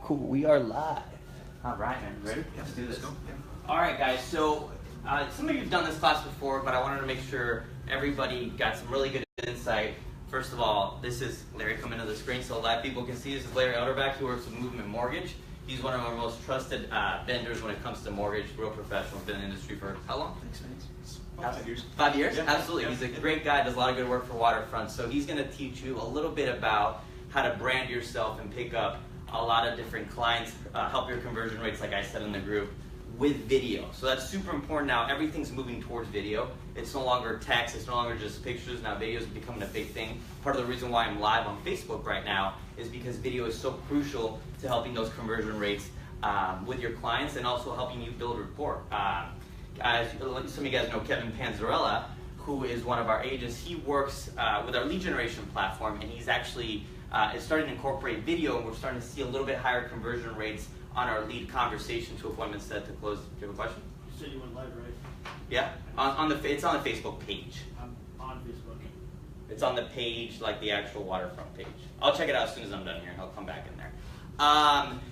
Cool, we are live. All right, man. Ready? Yeah, Let's do this. let's go. Yeah. All right, guys. So some of you have done this class before, but I wanted to make sure everybody got some really good insight. First of all, this is Larry coming to the screen so live people can see. This is Larry Utterback, who works with Movement Mortgage. He's one of our most trusted vendors when it comes to mortgage, real professional, been in the industry for how long? Thanks, man. About 5 years. 5 years? Yeah. Absolutely. Yeah. He's a great guy, does a lot of good work for Waterfront. So he's going to teach you a little bit about how to brand yourself and pick up a lot of different clients, help your conversion rates, like I said in the group, with video. So that's super important now. Everything's moving towards video. It's no longer text, it's no longer just pictures. Now video is becoming a big thing. Part of the reason why I'm live on Facebook right now is because video is so crucial to helping those conversion rates with your clients and also helping you build rapport. As some of you guys know, Kevin Panzarella, who is one of our agents, he works with our lead generation platform, and he's actually is starting to incorporate video, and we're starting to see a little bit higher conversion rates on our lead conversation to appointment set to close. Do you have a question? You said you went live, right? Yeah, it's on the Facebook page. I'm on Facebook. It's on the page, like the actual Waterfront page. I'll check it out as soon as I'm done here, and I'll come back in there.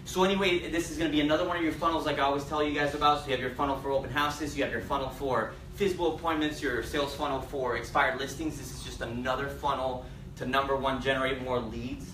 So anyway, this is going to be another one of your funnels like I always tell you guys about. So you have your funnel for open houses, you have your funnel for FSBO appointments, your sales funnel for expired listings. This is just another funnel to number one, generate more leads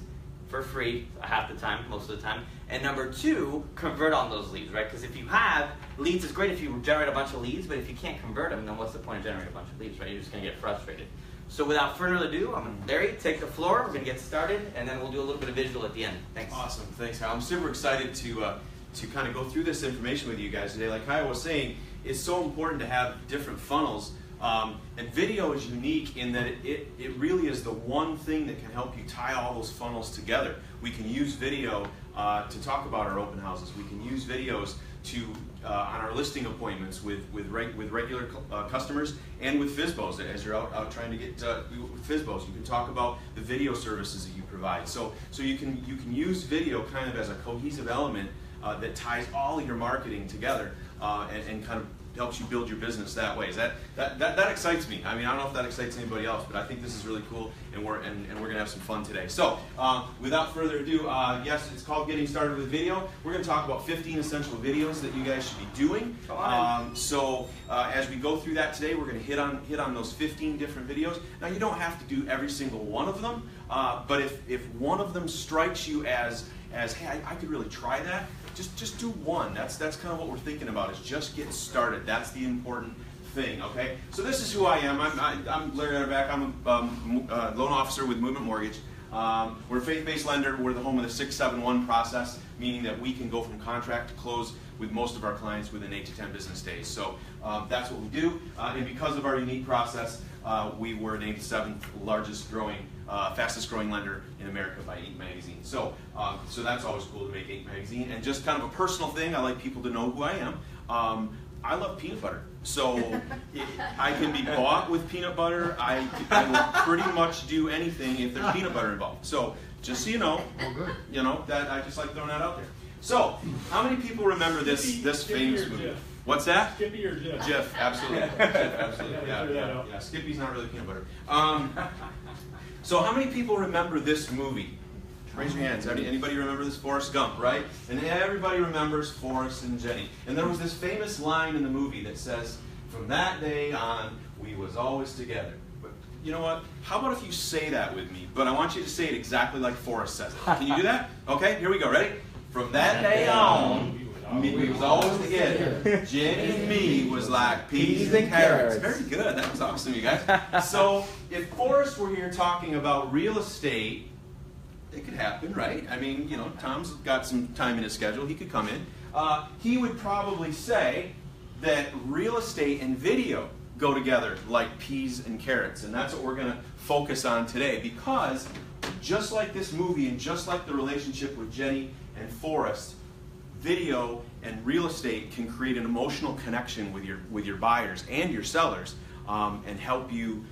for free half the time, most of the time. And number two, convert on those leads, right? Because if you have leads, it's great if you generate a bunch of leads, but if you can't convert them, then what's the point of generating a bunch of leads, right? You're just going to get frustrated. So without further ado, Larry, take the floor. We're going to get started, and then we'll do a little bit of visual at the end. Thanks. Awesome. Thanks, Kyle. I'm super excited to kind of go through this information with you guys today. Like Kyle was saying, it's so important to have different funnels. And video is unique in that it really is the one thing that can help you tie all those funnels together. We can use video to talk about our open houses. We can use videos to on our listing appointments with regular customers and with FSBOs. As you're out trying to get with FSBOs, you can talk about the video services that you provide. So you can use video kind of as a cohesive element that ties all of your marketing together and kind of helps you build your business that way. That excites me. I mean, I don't know if that excites anybody else, but I think this is really cool, and we're gonna have some fun today. So, without further ado, yes, it's called Getting Started with Video. We're gonna talk about 15 essential videos that you guys should be doing. As we go through that today, we're gonna hit on those 15 different videos. Now, you don't have to do every single one of them, but if one of them strikes you as hey, I could really try that. Just do one. That's kind of what we're thinking about, is just get started. That's the important thing, okay? So this is who I am. I'm Larry Utterback. I'm a loan officer with Movement Mortgage. We're a faith-based lender. We're the home of the 671 process, meaning that we can go from contract to close with most of our clients within 8 to 10 business days. So that's what we do. And because of our unique process, we were named the 7th largest growing, fastest growing lender in America by Inc. magazine. So that's always cool to make Inc. magazine. And just kind of a personal thing, I like people to know who I am. I love peanut butter. So I can be bought with peanut butter. I will pretty much do anything if there's peanut butter involved. So just so you know, that I just like throwing that out there. So how many people remember this famous movie? Jif. What's that? Skippy or Jif? Jif, absolutely. Jif, absolutely. Yeah. Skippy's not really peanut butter. So how many people remember this movie? Raise your hands. Anybody remember this? Forrest Gump, right? And everybody remembers Forrest and Jenny. And there was this famous line in the movie that says, "From that day on, we was always together." But you know what? How about if you say that with me? But I want you to say it exactly like Forrest says it. Can you do that? Okay, here we go. Ready? From that day on, we was always together. Jenny and me was like peas and carrots. Very good. That was awesome, you guys. So if Forrest were here talking about real estate, it could happen, right? I mean, Tom's got some time in his schedule. He could come in. He would probably say that real estate and video go together like peas and carrots. And that's what we're going to focus on today, because just like this movie and just like the relationship with Jenny and Forrest, video and real estate can create an emotional connection with your buyers and your sellers, and help you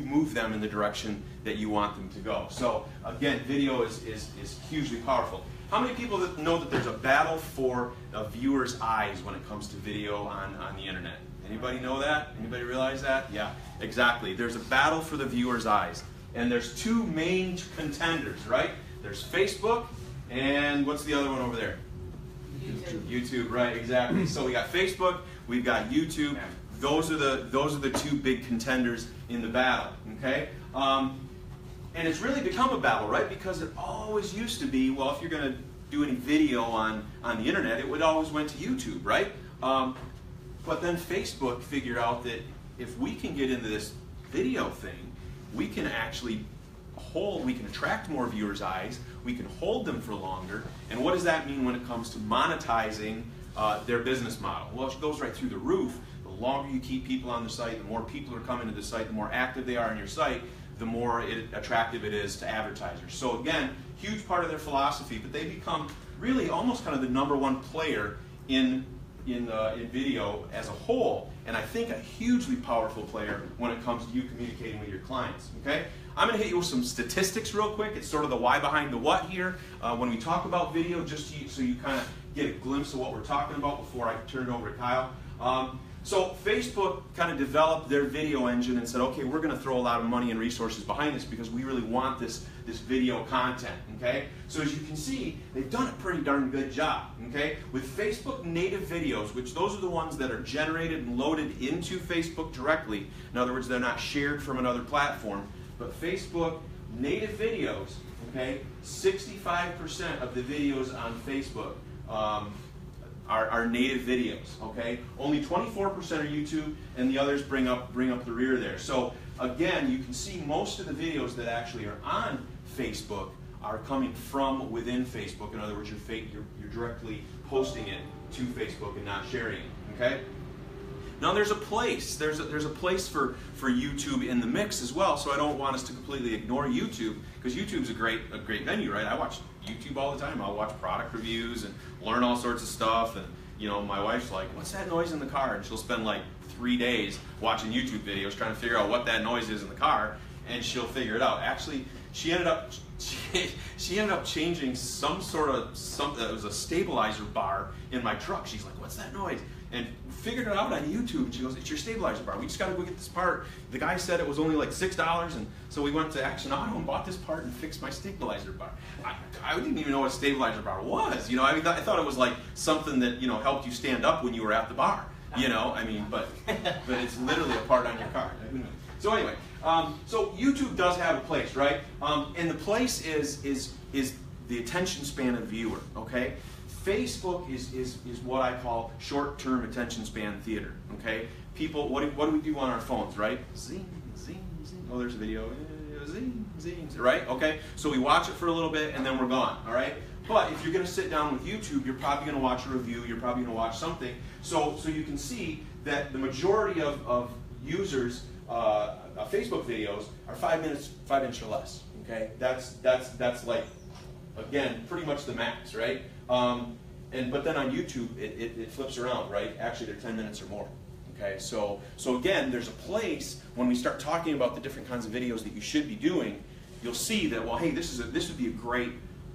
move them in the direction that you want them to go. So again, video is hugely powerful. How many people know that there's a battle for a viewer's eyes when it comes to video on the internet? Anybody know that? Anybody realize that? Yeah, exactly. There's a battle for the viewer's eyes. And there's two main contenders, right? There's Facebook And what's the other one over there? YouTube, right, exactly. So we got Facebook, we've got YouTube. Those are the two big contenders in the battle, okay? And it's really become a battle, right? Because it always used to be, well, if you're going to do any video on the internet, it would always went to YouTube, right? But then Facebook figured out that if we can get into this video thing, we can actually we can attract more viewers' eyes, we can hold them for longer, and what does that mean when it comes to monetizing their business model? Well, it goes right through the roof. The longer you keep people on the site, the more people are coming to the site, the more active they are on your site, the more attractive it is to advertisers. So again, huge part of their philosophy, but they become really almost kind of the #1 player in video as a whole, and I think a hugely powerful player when it comes to you communicating with your clients, okay? I'm going to hit you with some statistics real quick. It's sort of the why behind the what here. When we talk about video, just so you kind of get a glimpse of what we're talking about before I turn it over to Kyle. So Facebook kind of developed their video engine and said, okay, we're going to throw a lot of money and resources behind this because we really want this video content, okay? So as you can see, they've done a pretty darn good job, okay? With Facebook native videos, which those are the ones that are generated and loaded into Facebook directly. In other words, they're not shared from another platform. But Facebook native videos, okay, 65% of the videos on Facebook are native videos, okay? Only 24% are YouTube, and the others bring up the rear there. So again, you can see most of the videos that actually are on Facebook are coming from within Facebook. In other words, you're directly posting it to Facebook and not sharing it, okay? Now there's a place for YouTube in the mix as well, so I don't want us to completely ignore YouTube, because YouTube's a great venue, right? I watch YouTube all the time. I'll watch product reviews and learn all sorts of stuff, and you know, my wife's like, what's that noise in the car? And she'll spend like 3 days watching YouTube videos trying to figure out what that noise is in the car, and she'll figure it out. Actually, she ended up changing something that was a stabilizer bar in my truck. She's like, what's that noise? And figured it out on YouTube, and she goes, it's your stabilizer bar. We just got to go get this part. The guy said it was only like $6, and so we went to Action Auto and bought this part and fixed my stabilizer bar. I didn't even know what a stabilizer bar was. You know, I mean, I thought it was like something that, you know, helped you stand up when you were at the bar. You know, I mean, but it's literally a part on your car. So anyway, so YouTube does have a place, right? And the place is the attention span of viewer, okay? Facebook is what I call short-term attention span theater, okay? People, what do we do on our phones, right? Zing, zing, zing. Oh, there's a video. Zing, zing, right? Okay? So we watch it for a little bit and then we're gone, all right? But if you're going to sit down with YouTube, you're probably going to watch a review, you're probably going to watch something. So you can see that the majority of users' Facebook videos are 5 minutes or less, okay? That's like, again, pretty much the max, right? But then on YouTube, it flips around, right? Actually, they're 10 minutes or more. Okay, so again, there's a place when we start talking about the different kinds of videos that you should be doing. You'll see that, well, hey, this would be a great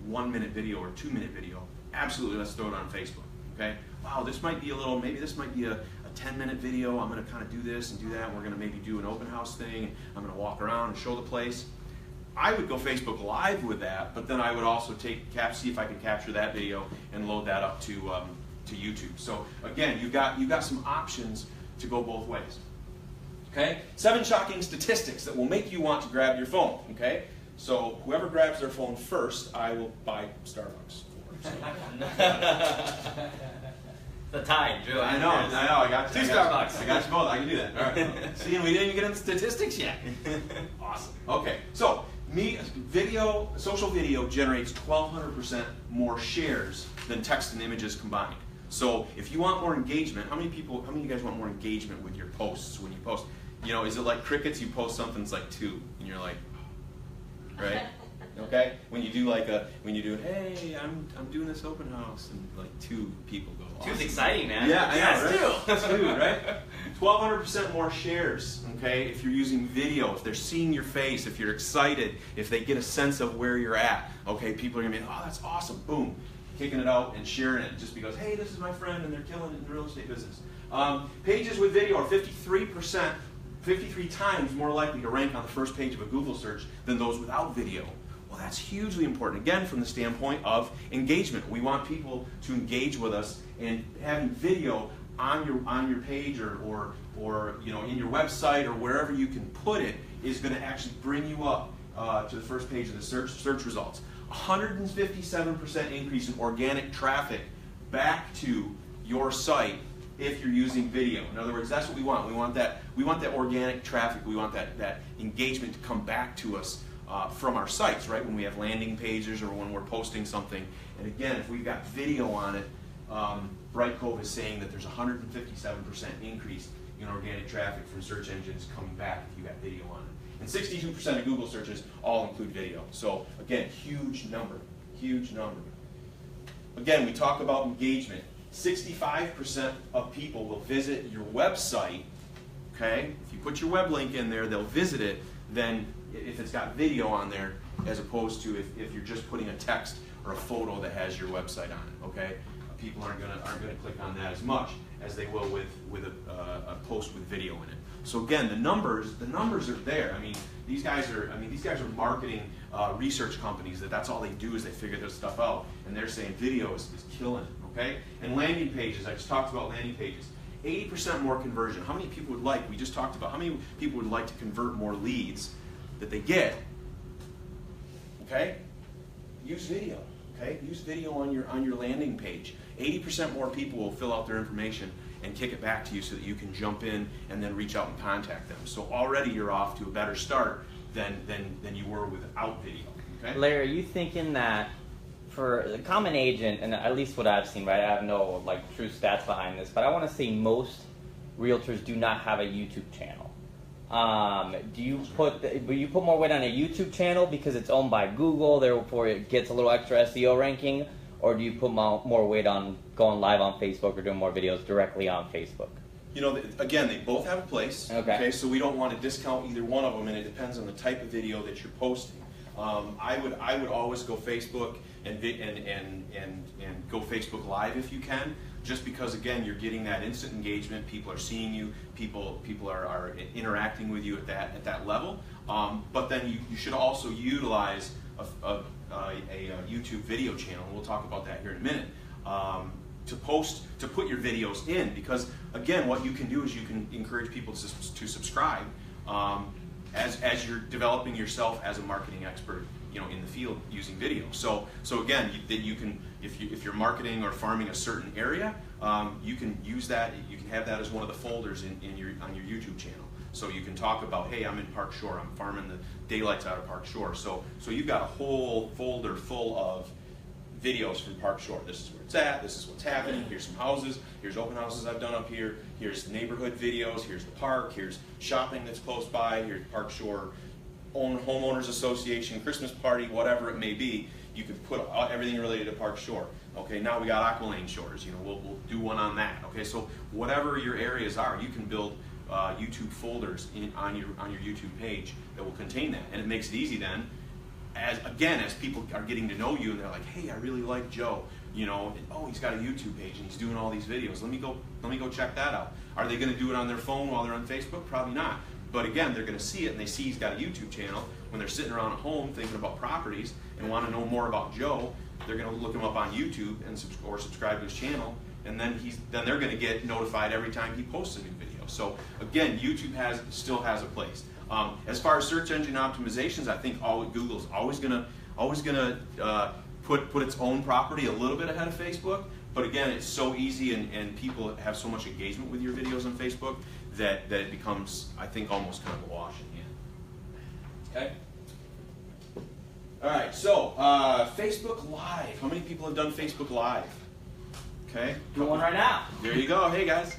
1-minute video or 2-minute video. Absolutely, let's throw it on Facebook. Okay, wow, this might be maybe this might be a 10-minute video. I'm going to kind of do this and do that. We're going to maybe do an open house thing. I'm going to walk around and show the place. I would go Facebook Live with that, but then I would also see if I could capture that video and load that up to YouTube. So again, you've got some options to go both ways. Okay? 7 shocking statistics that will make you want to grab your phone. Okay? So whoever grabs their phone first, I will buy Starbucks for. The tie, Drew. I know. I got you. 2 Starbucks. I got you both. I can do that. All right. See, and we didn't even get into statistics yet. Awesome. Okay. So social video generates 1,200% more shares than text and images combined. So if you want more engagement, how many of you guys want more engagement with your posts when you post? You know, is it like crickets? You post something, it's like 2, and you're like, right? Okay. When you do hey, I'm doing this open house, and like 2 people go. Awesome. 2's exciting, man. Yeah, I know, right? 2. That's 2, right? 1,200% more shares. Okay, if you're using video, if they're seeing your face, if you're excited, if they get a sense of where you're at. Okay, people are gonna be, oh, that's awesome. Boom. Kicking it out and sharing it just because, hey, this is my friend and they're killing it in the real estate business. Pages with video are 53 times more likely to rank on the first page of a Google search than those without video. Well, that's hugely important, again, from the standpoint of engagement. We want people to engage with us, and having video on your page or in your website or wherever you can put it is going to actually bring you up to the first page of the search results. 157% increase in organic traffic back to your site if you're using video. In other words, that's what we want. We want that organic traffic. We want that engagement to come back to us from our sites, right? When we have landing pages or when we're posting something. And again, if we've got video on it, Bright Cove is saying that there's a 157% increase in organic traffic from search engines coming back if you got video on it. And 62% of Google searches all include video. So again, huge number, huge number. Again, we talk about engagement. 65% of people will visit your website, okay? If you put your web link in there, they'll visit it, then if it's got video on there, as opposed to if you're just putting a text or a photo that has your website on it, okay? People aren't gonna click on that as much as they will with a post with video in it. So again, the numbers are there. I mean, these guys are marketing research companies that's all they do is they figure this stuff out, and they're saying video is killing it, okay? And landing pages, I just talked about landing pages. 80% more conversion. How many people would like, we just talked about, how many people would like to convert more leads that they get, okay? Use video, okay? Use video on your landing page. 80% more people will fill out their information and kick it back to you so that you can jump in and then reach out and contact them. So already you're off to a better start than you were without video, okay? Larry, are you thinking that for the common agent, and at least what I've seen, right, I have no true stats behind this, but I want to say most realtors do not have a YouTube channel. Do you put more weight on a YouTube channel because it's owned by Google, therefore it gets a little extra SEO ranking, or do you put more weight on going live on Facebook or doing more videos directly on Facebook? You know, again, they both have a place. Okay. So we don't want to discount either one of them, and it depends on the type of video that you're posting. I would always go Facebook and go Facebook Live if you can, just because again you're getting that instant engagement. People are seeing you. People are interacting with you at that level. But then you should also utilize a YouTube video channel, and we'll talk about that here in a minute, to put your videos in, because again what you can do is you can encourage people to subscribe as you're developing yourself as a marketing expert, you know, in the field using video. So again, you can, if you're marketing or farming a certain area, you can use that. You can have that as one of the folders on your YouTube channel. So you can talk about, hey, I'm in Park Shore, I'm farming the daylights out of Park Shore. So you've got a whole folder full of videos from Park Shore. This is where it's at, this is what's happening, here's some houses, here's open houses I've done up here, here's neighborhood videos, here's the park, here's shopping that's close by, here's Park Shore Homeowners Association, Christmas party, whatever it may be. You can put everything related to Park Shore. Okay, now we got Aqualane Shores, you know, we'll do one on that. Okay, so whatever your areas are, you can build YouTube folders on your YouTube page that will contain that, and it makes it easy then. As people are getting to know you and they're like, hey, I really like Joe, you know, and, oh, he's got a YouTube page and he's doing all these videos. Let me go check that out. Are they going to do it on their phone while they're on Facebook? Probably not. But again, they're going to see it, and they see he's got a YouTube channel. When they're sitting around at home thinking about properties and want to know more about Joe, they're going to look him up on YouTube and subscribe to his channel, and then they're going to get notified every time he posts a new video. So again, YouTube still has a place. As far as search engine optimizations, I think Google's always gonna put its own property a little bit ahead of Facebook. But again, it's so easy, and people have so much engagement with your videos on Facebook that it becomes, I think, almost kind of a wash in the end. Okay. All right. So Facebook Live. How many people have done Facebook Live? Okay. Doing one right now. There you go. Hey guys.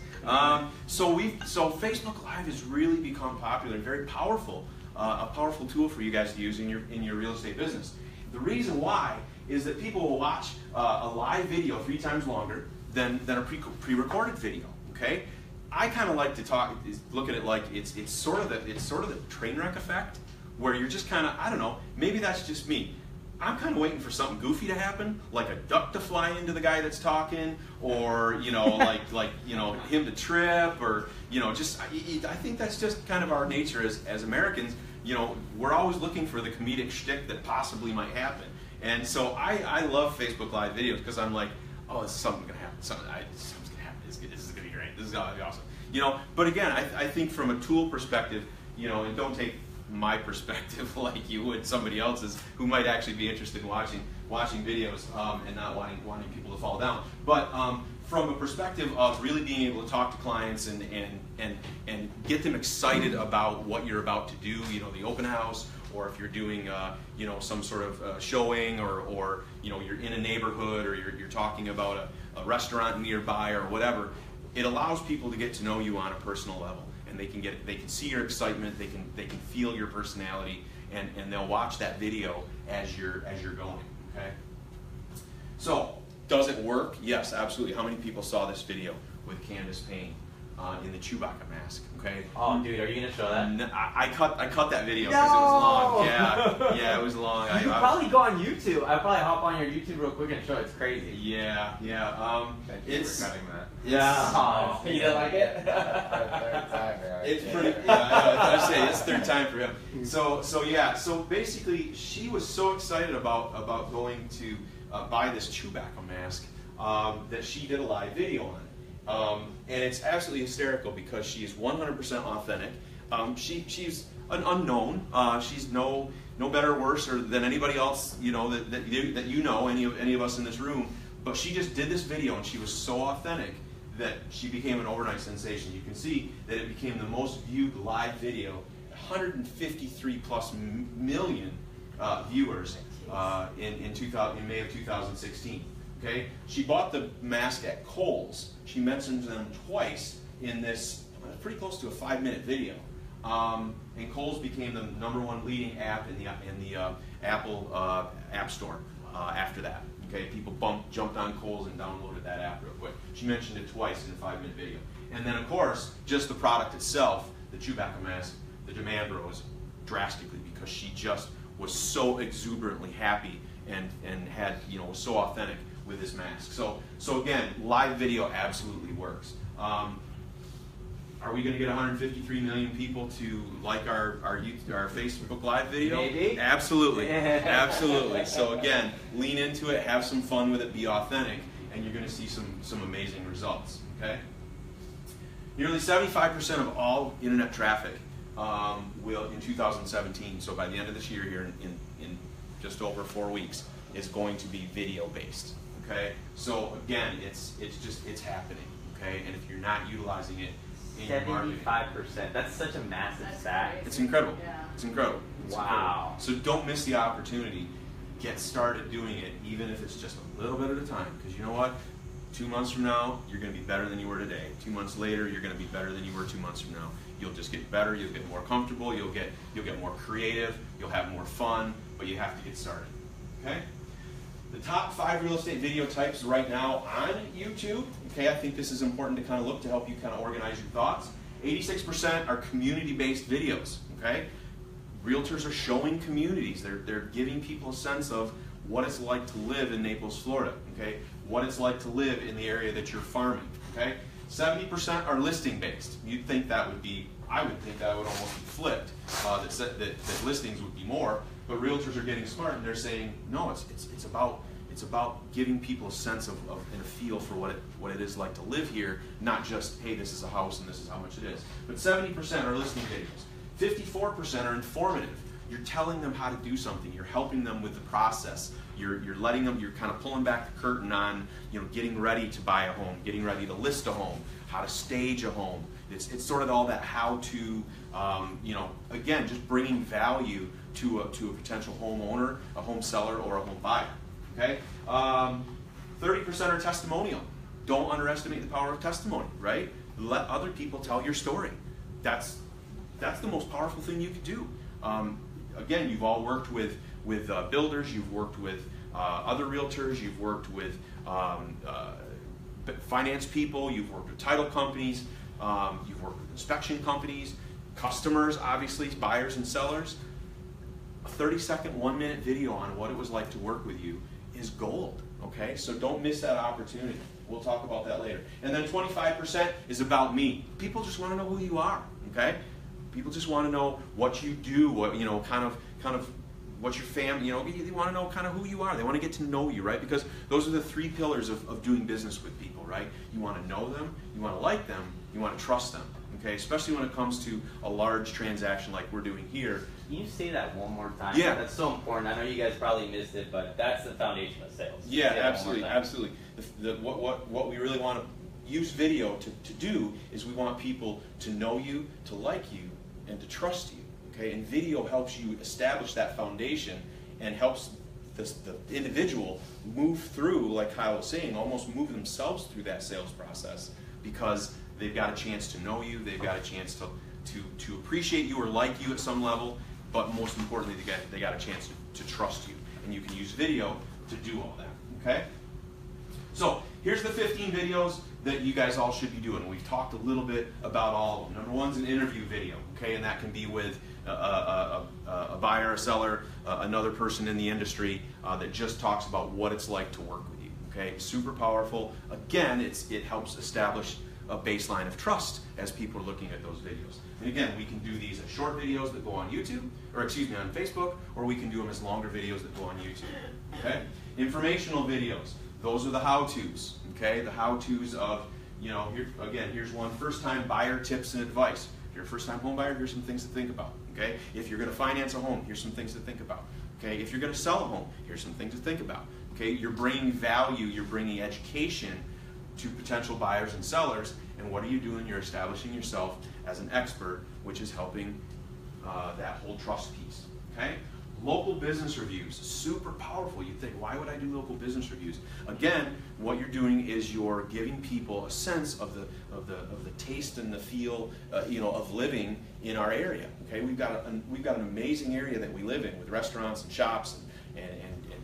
So Facebook Live has really become popular and very powerful, a powerful tool for you guys to use in your real estate business. The reason why is that people will watch a live video 3 times longer than a pre-recorded video. Okay, I kind of like to look at it like it's sort of the train wreck effect, where you're just kind of, I don't know, maybe that's just me. I'm kind of waiting for something goofy to happen, like a duck to fly into the guy that's talking, or you know, like you know, him to trip, or you know, just I think that's just kind of our nature as Americans. we're always looking for the comedic shtick that possibly might happen. And so I love Facebook Live videos because I'm like, oh, this is something going to happen. Something's going to happen. This is going to be great. This is going to be awesome. But again, I think from a tool perspective, and don't take my perspective like you would somebody else's who might actually be interested in watching videos and not wanting people to fall down. But from a perspective of really being able to talk to clients and get them excited about what you're about to do, the open house, or if you're doing some sort of showing, or you're in a neighborhood, or you're talking about a restaurant nearby or whatever, it allows people to get to know you on a personal level, and they can see your excitement, they can feel your personality, and they'll watch that video as you're going. Okay. So, does it work? Yes, absolutely. How many people saw this video with Candace Payne in the Chewbacca mask? Okay. Oh, dude, are you gonna show that? I cut that video because it was long. Yeah, it was long. You could probably go on YouTube. I'll probably hop on your YouTube real quick and show it. It's crazy. Yeah. Thank you for cutting that. Yeah. You didn't like it? Third time, yeah. It's pretty. I say it's third time for him. So basically, she was so excited about going to buy this Chewbacca mask that she did a live video on it. And it's absolutely hysterical because she is 100% authentic. She's an unknown. She's no better or worse than anybody else, that any of us in this room. But she just did this video, and she was so authentic that she became an overnight sensation. You can see that it became the most viewed live video, 153 plus million viewers in May of 2016. Okay, she bought the mask at Kohl's. She mentions them twice in this pretty close to a 5-minute video. And Kohl's became the #1 leading app in the Apple App Store after that. Okay, people jumped on Kohl's and downloaded that app real quick. She mentioned it twice in a 5-minute video. And then, of course, just the product itself, the Chewbacca mask, the demand rose drastically because she just was so exuberantly happy and was so authentic with this mask. So again, live video absolutely works. Are we going to get 153 million people to like our Facebook Live video? Maybe. Absolutely, absolutely. So again, lean into it, have some fun with it, be authentic, and you're going to see some amazing results. Okay. Nearly 75% of all internet traffic will in 2017. So by the end of this year, here in just over 4 weeks, is going to be video based. Okay. So again, it's happening. Okay. And if you're not utilizing it, 75%. That's such a massive stat. It's incredible. Yeah. It's incredible. Wow. So don't miss the opportunity. Get started doing it, even if it's just a little bit at a time. Because you know what? 2 months from now, you're going to be better than you were today. 2 months later, you're going to be better than you were 2 months from now. You'll just get better. You'll get more comfortable. You'll get more creative. You'll have more fun. But you have to get started. Okay. The top 5 real estate video types right now on YouTube. Okay, I think this is important to kind of look to help you kind of organize your thoughts. 86% are community-based videos. Okay, realtors are showing communities. They're giving people a sense of what it's like to live in Naples, Florida. Okay, what it's like to live in the area that you're farming. Okay, 70% are listing-based. You'd think that would be. I would think that would almost be flipped. That listings would be more. But realtors are getting smart, and they're saying, no, it's about giving people a sense of and a feel for what it is like to live here, not just, hey, this is a house and this is how much it is. But 70% are listing videos. 54% are informative. You're telling them how to do something. You're helping them with the process. You're letting them. You're kind of pulling back the curtain on getting ready to buy a home, getting ready to list a home, how to stage a home. It's sort of all that how to, again, just bringing value to a potential homeowner, a home seller, or a home buyer. Okay, 30% are testimonial. Don't underestimate the power of testimony. Right? Let other people tell your story. That's the most powerful thing you can do. Again, you've all worked with builders. You've worked with other realtors. You've worked with finance people. You've worked with title companies. You've worked with inspection companies, customers, obviously, buyers and sellers. A 30-second, 1-minute video on what it was like to work with you is gold, okay? So don't miss that opportunity. We'll talk about that later. And then 25% is about me. People just want to know who you are, okay? People just want to know what you do, what kind of what's your family. They want to know kind of who you are. They want to get to know you, right? Because those are the 3 pillars of doing business with people, right? You want to know them, you want to like them, you want to trust them. Okay, especially when it comes to a large transaction like we're doing here. Can you say that one more time? Yeah. That's so important. I know you guys probably missed it, but that's the foundation of sales. Yeah, Say that one more absolutely, time. absolutely. What we really want to use video to do is we want people to know you, to like you, and to trust you. Okay, and video helps you establish that foundation and helps the individual move through, like Kyle was saying, almost move themselves through that sales process, because they've got a chance to know you, they've got a chance to appreciate you or like you at some level, but most importantly, they got a chance to trust you. And you can use video to do all that, okay? So here's the 15 videos that you guys all should be doing. We've talked a little bit about all of them. Number 1's an interview video, okay? And that can be with a buyer, a seller, another person in the industry that just talks about what it's like to work with you, okay? Super powerful. Again, it helps establish a baseline of trust as people are looking at those videos. And again, we can do these as short videos that go on YouTube, or excuse me, on Facebook, or we can do them as longer videos that go on YouTube, okay? Informational videos, those are the how-tos, okay? The how-tos of, here's one, first-time buyer tips and advice. If you're a first-time home buyer, here's some things to think about, okay? If you're gonna finance a home, here's some things to think about, okay? If you're gonna sell a home, here's some things to think about, okay? You're bringing value, you're bringing education to potential buyers and sellers, and what are you doing? You're establishing yourself as an expert, which is helping that whole trust piece, okay? Local business reviews, super powerful. You think, why would I do local business reviews? Again, what you're doing is you're giving people a sense of the taste and the feel, of living in our area. Okay, we've got an amazing area that we live in with restaurants and shops and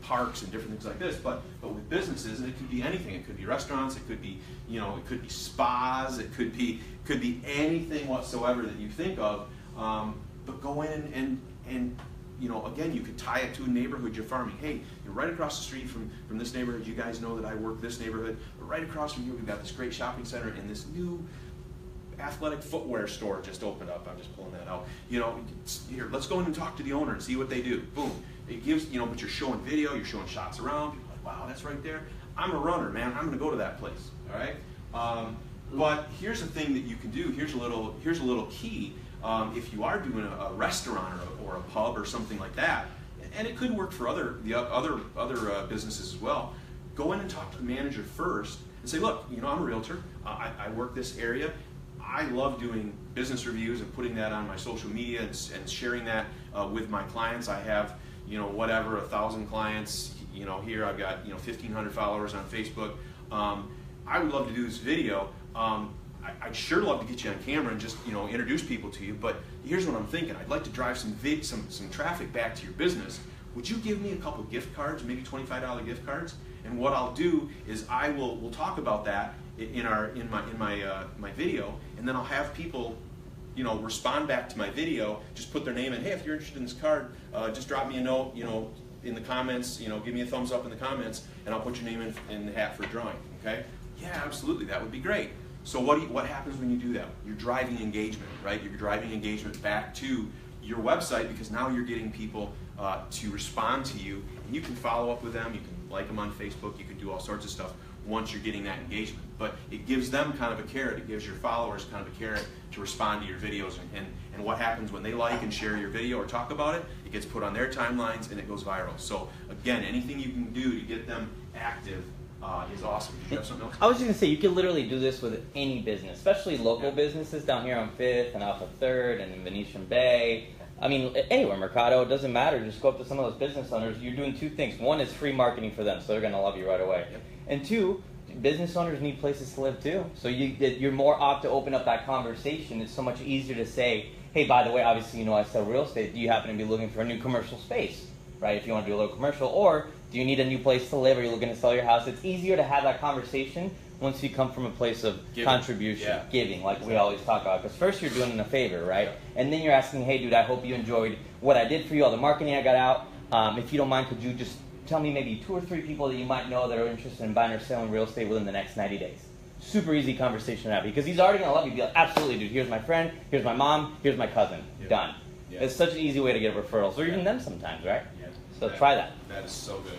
parks and different things like this. But with businesses, and it could be anything. It could be restaurants. It could be it could be spas. It could be anything whatsoever that you think of. But go in and again, you could tie it to a neighborhood you're farming. Hey, you're right across the street from this neighborhood. You guys know that I work this neighborhood. But right across from you, we've got this great shopping center and this new athletic footwear store just opened up. I'm just pulling that out. Here, let's go in and talk to the owner and see what they do. Boom. It gives, but you're showing video, you're showing shots around. People are like, wow, that's right there. I'm a runner, man. I'm going to go to that place. All right. But here's the thing that you can do. Here's a little key. If you are doing a restaurant or a pub or something like that, and it could work for other businesses as well, go in and talk to the manager first and say, look, I'm a realtor. I work this area. I love doing business reviews and putting that on my social media and sharing that with my clients. I have, 1,000 clients. Here I've got 1,500 followers on Facebook. I would love to do this video. I'd sure love to get you on camera and just introduce people to you. But here's what I'm thinking. I'd like to drive some traffic back to your business. Would you give me a couple gift cards, maybe $25 gift cards? And what I'll do is we'll talk about that in my video, and then I'll have people respond back to my video. Just put their name in. Hey, if you're interested in this card, just drop me a note. In the comments. Give me a thumbs up in the comments, and I'll put your name in the hat for a drawing. Okay? Yeah, absolutely. That would be great. So what happens when you do that? You're driving engagement, right? You're driving engagement back to your website, because now you're getting people to respond to you, and you can follow up with them. You can like them on Facebook. You can do all sorts of stuff once you're getting that engagement. But it gives them kind of a carrot. It gives your followers kind of a carrot to respond to your videos. And what happens when they like and share your video or talk about it, it gets put on their timelines and it goes viral. So again, anything you can do to get them active is awesome. Did you have something else? I was just going to say, you can literally do this with any business, especially local businesses down here on 5th and Alpha 3rd and in Venetian Bay. I mean, anywhere, Mercado, it doesn't matter. Just go up to some of those business owners. You're doing two things. One is free marketing for them, so they're going to love you right away. Yep. And two, business owners need places to live too. So you're more apt to open up that conversation. It's so much easier to say, hey, by the way, obviously, I sell real estate. Do you happen to be looking for a new commercial space, right? If you want to do a little commercial, or do you need a new place to live? Are you looking to sell your house? It's easier to have that conversation once you come from a place of contribution, giving, like we always talk about. Because first you're doing them a favor, right? And then you're asking, hey, dude, I hope you enjoyed what I did for you, all the marketing I got out. If you don't mind, could you just tell me maybe 2 or 3 people that you might know that are interested in buying or selling real estate within the next 90 days? super easy conversation to have because he's already going to love you. Be like, absolutely, dude. Here's my friend. Here's my mom. Here's my cousin. Yeah. Done. Yeah. It's such an easy way to get referrals, or even them sometimes, right? Yeah. So try that. That is so good.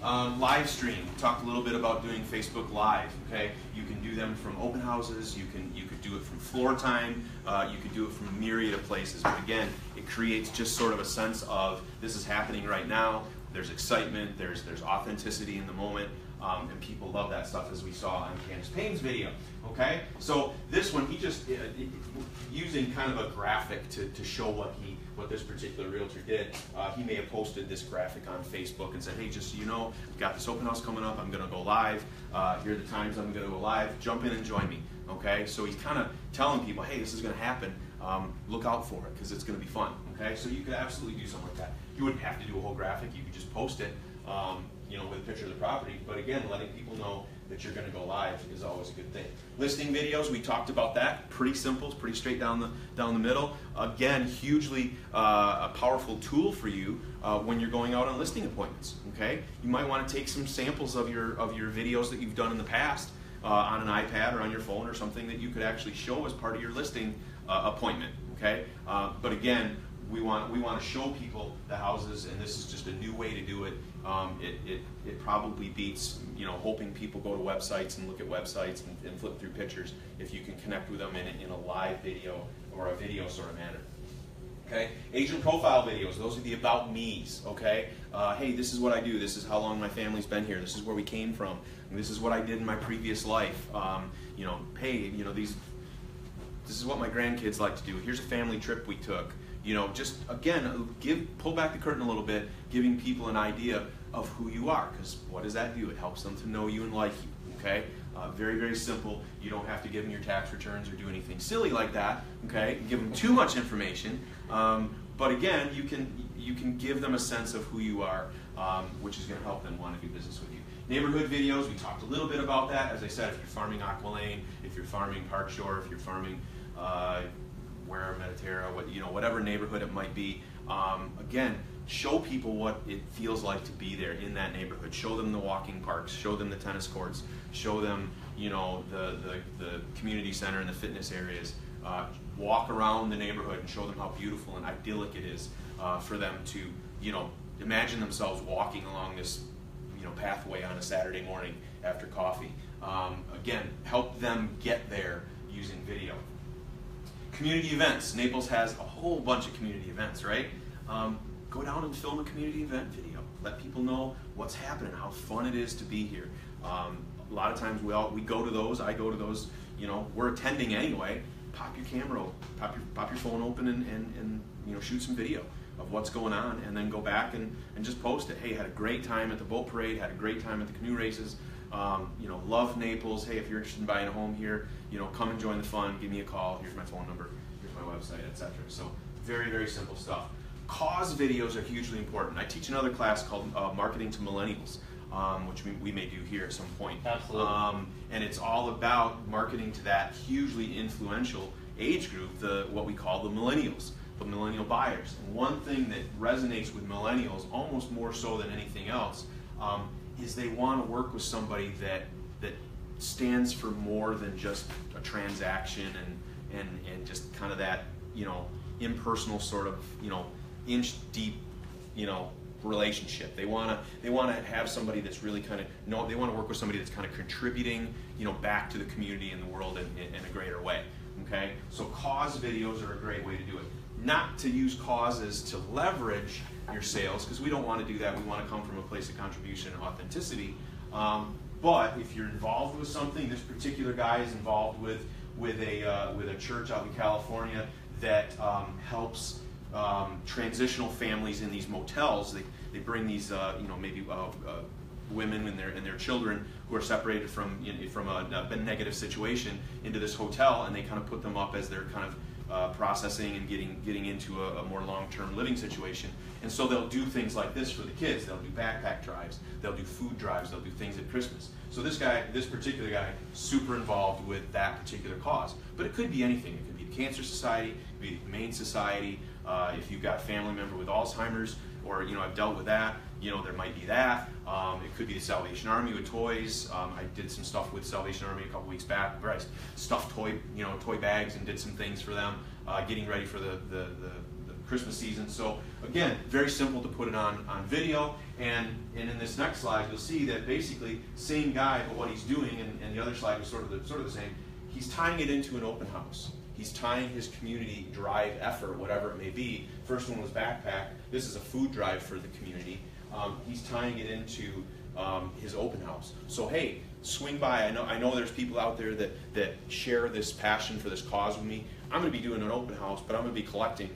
Live stream. We talked a little bit about doing Facebook Live. Okay, you can do them from open houses. You could do it from floor time. You could do it from a myriad of places. But again, it creates just sort of a sense of this is happening right now. There's excitement. There's authenticity in the moment. And people love that stuff, as we saw on Candace Payne's video. Okay, so this one, he just using kind of a graphic to show what this particular realtor did. He may have posted this graphic on Facebook and said, hey, just so you know, I've got this open house coming up. I'm going to go live. Here are the times I'm going to go live. Jump in and join me. Okay, so he's kind of telling people, hey, this is going to happen. Look out for it because it's going to be fun. Okay, so you could absolutely do something like that. You wouldn't have to do a whole graphic. You could just post it. With a picture of the property, but again, letting people know that you're going to go live is always a good thing. Listing videos, we talked about that. Pretty simple, it's pretty straight down the middle. Again, hugely a powerful tool for you when you're going out on listing appointments. Okay, you might want to take some samples of your videos that you've done in the past on an iPad or on your phone or something that you could actually show as part of your listing appointment. Okay, but again, we want to show people the houses, and this is just a new way to do it. It probably beats hoping people go to websites and look at websites and flip through pictures if you can connect with them in a live video or a video sort of manner. Okay, agent profile videos, those are the about me's. Okay, hey, this is what I do. This is how long my family's been here. This is where we came from. This is what I did in my previous life. Hey, this is what my grandkids like to do. Here's a family trip we took. Just again, pull back the curtain a little bit, giving people an idea of who you are, because what does that do? It helps them to know you and like you, okay? Very, very simple. You don't have to give them your tax returns or do anything silly like that, okay? Give them too much information, but again, you can give them a sense of who you are, which is going to help them want to do business with you. Neighborhood videos, we talked a little bit about that. As I said, if you're farming Aqualane, if you're farming Park Shore, if you're farming where Mediterra, whatever neighborhood it might be. Again, show people what it feels like to be there in that neighborhood. Show them the walking parks. Show them the tennis courts. Show them, the community center and the fitness areas. Walk around the neighborhood and show them how beautiful and idyllic it is for them to, imagine themselves walking along this, pathway on a Saturday morning after coffee. Again, help them get there using video. Community events. Naples has a whole bunch of community events, right? Go down and film a community event video. Let people know what's happening, how fun it is to be here. A lot of times we go to those. I go to those. We're attending anyway. Pop your camera, pop your phone open, and shoot some video of what's going on, and then go back and just post it. Hey, had a great time at the boat parade. Had a great time at the canoe races. Love Naples. Hey, if you're interested in buying a home here, come and join the fun. Give me a call. Here's my phone number. Here's my website, etc. So very, very simple stuff. Cause videos are hugely important. I teach another class called Marketing to Millennials, which we may do here at some point. Absolutely. And it's all about marketing to that hugely influential age group, what we call the millennials, the millennial buyers. And one thing that resonates with millennials, almost more so than anything else, is they want to work with somebody that stands for more than just a transaction and just kind of that impersonal sort of inch deep relationship. They want to have somebody that's really kind of they want to work with somebody that's kind of contributing back to the community and the world in a greater way. Okay, so cause videos are a great way to do it. Not to use causes to leverage your sales, because we don't want to do that. We want to come from a place of contribution and authenticity. But if you're involved with something, this particular guy is involved with a church out in California that helps transitional families in these motels. They bring these maybe women and their children who are separated from a negative situation into this hotel, and they kind of put them up as they're kind of processing and getting into a more long-term living situation. And so they'll do things like this for the kids. They'll do backpack drives. They'll do food drives. They'll do things at Christmas. So this particular guy, super involved with that particular cause. But it could be anything. It could be the Cancer Society. It could be the Humane Society. If you've got a family member with Alzheimer's, or I've dealt with that. there might be that. It could be the Salvation Army with toys. I did some stuff with Salvation Army a couple weeks back where I stuffed toy bags and did some things for them, getting ready for the Christmas season. So again, very simple to put it on video. And in this next slide, you'll see that basically same guy, but what he's doing, and the other slide was sort of the same. He's tying it into an open house. He's tying his community drive effort, whatever it may be. First one was backpack. This is a food drive for the community. He's tying it into his open house. So hey, swing by. I know there's people out there that share this passion for this cause with me. I'm going to be doing an open house, but I'm going to be collecting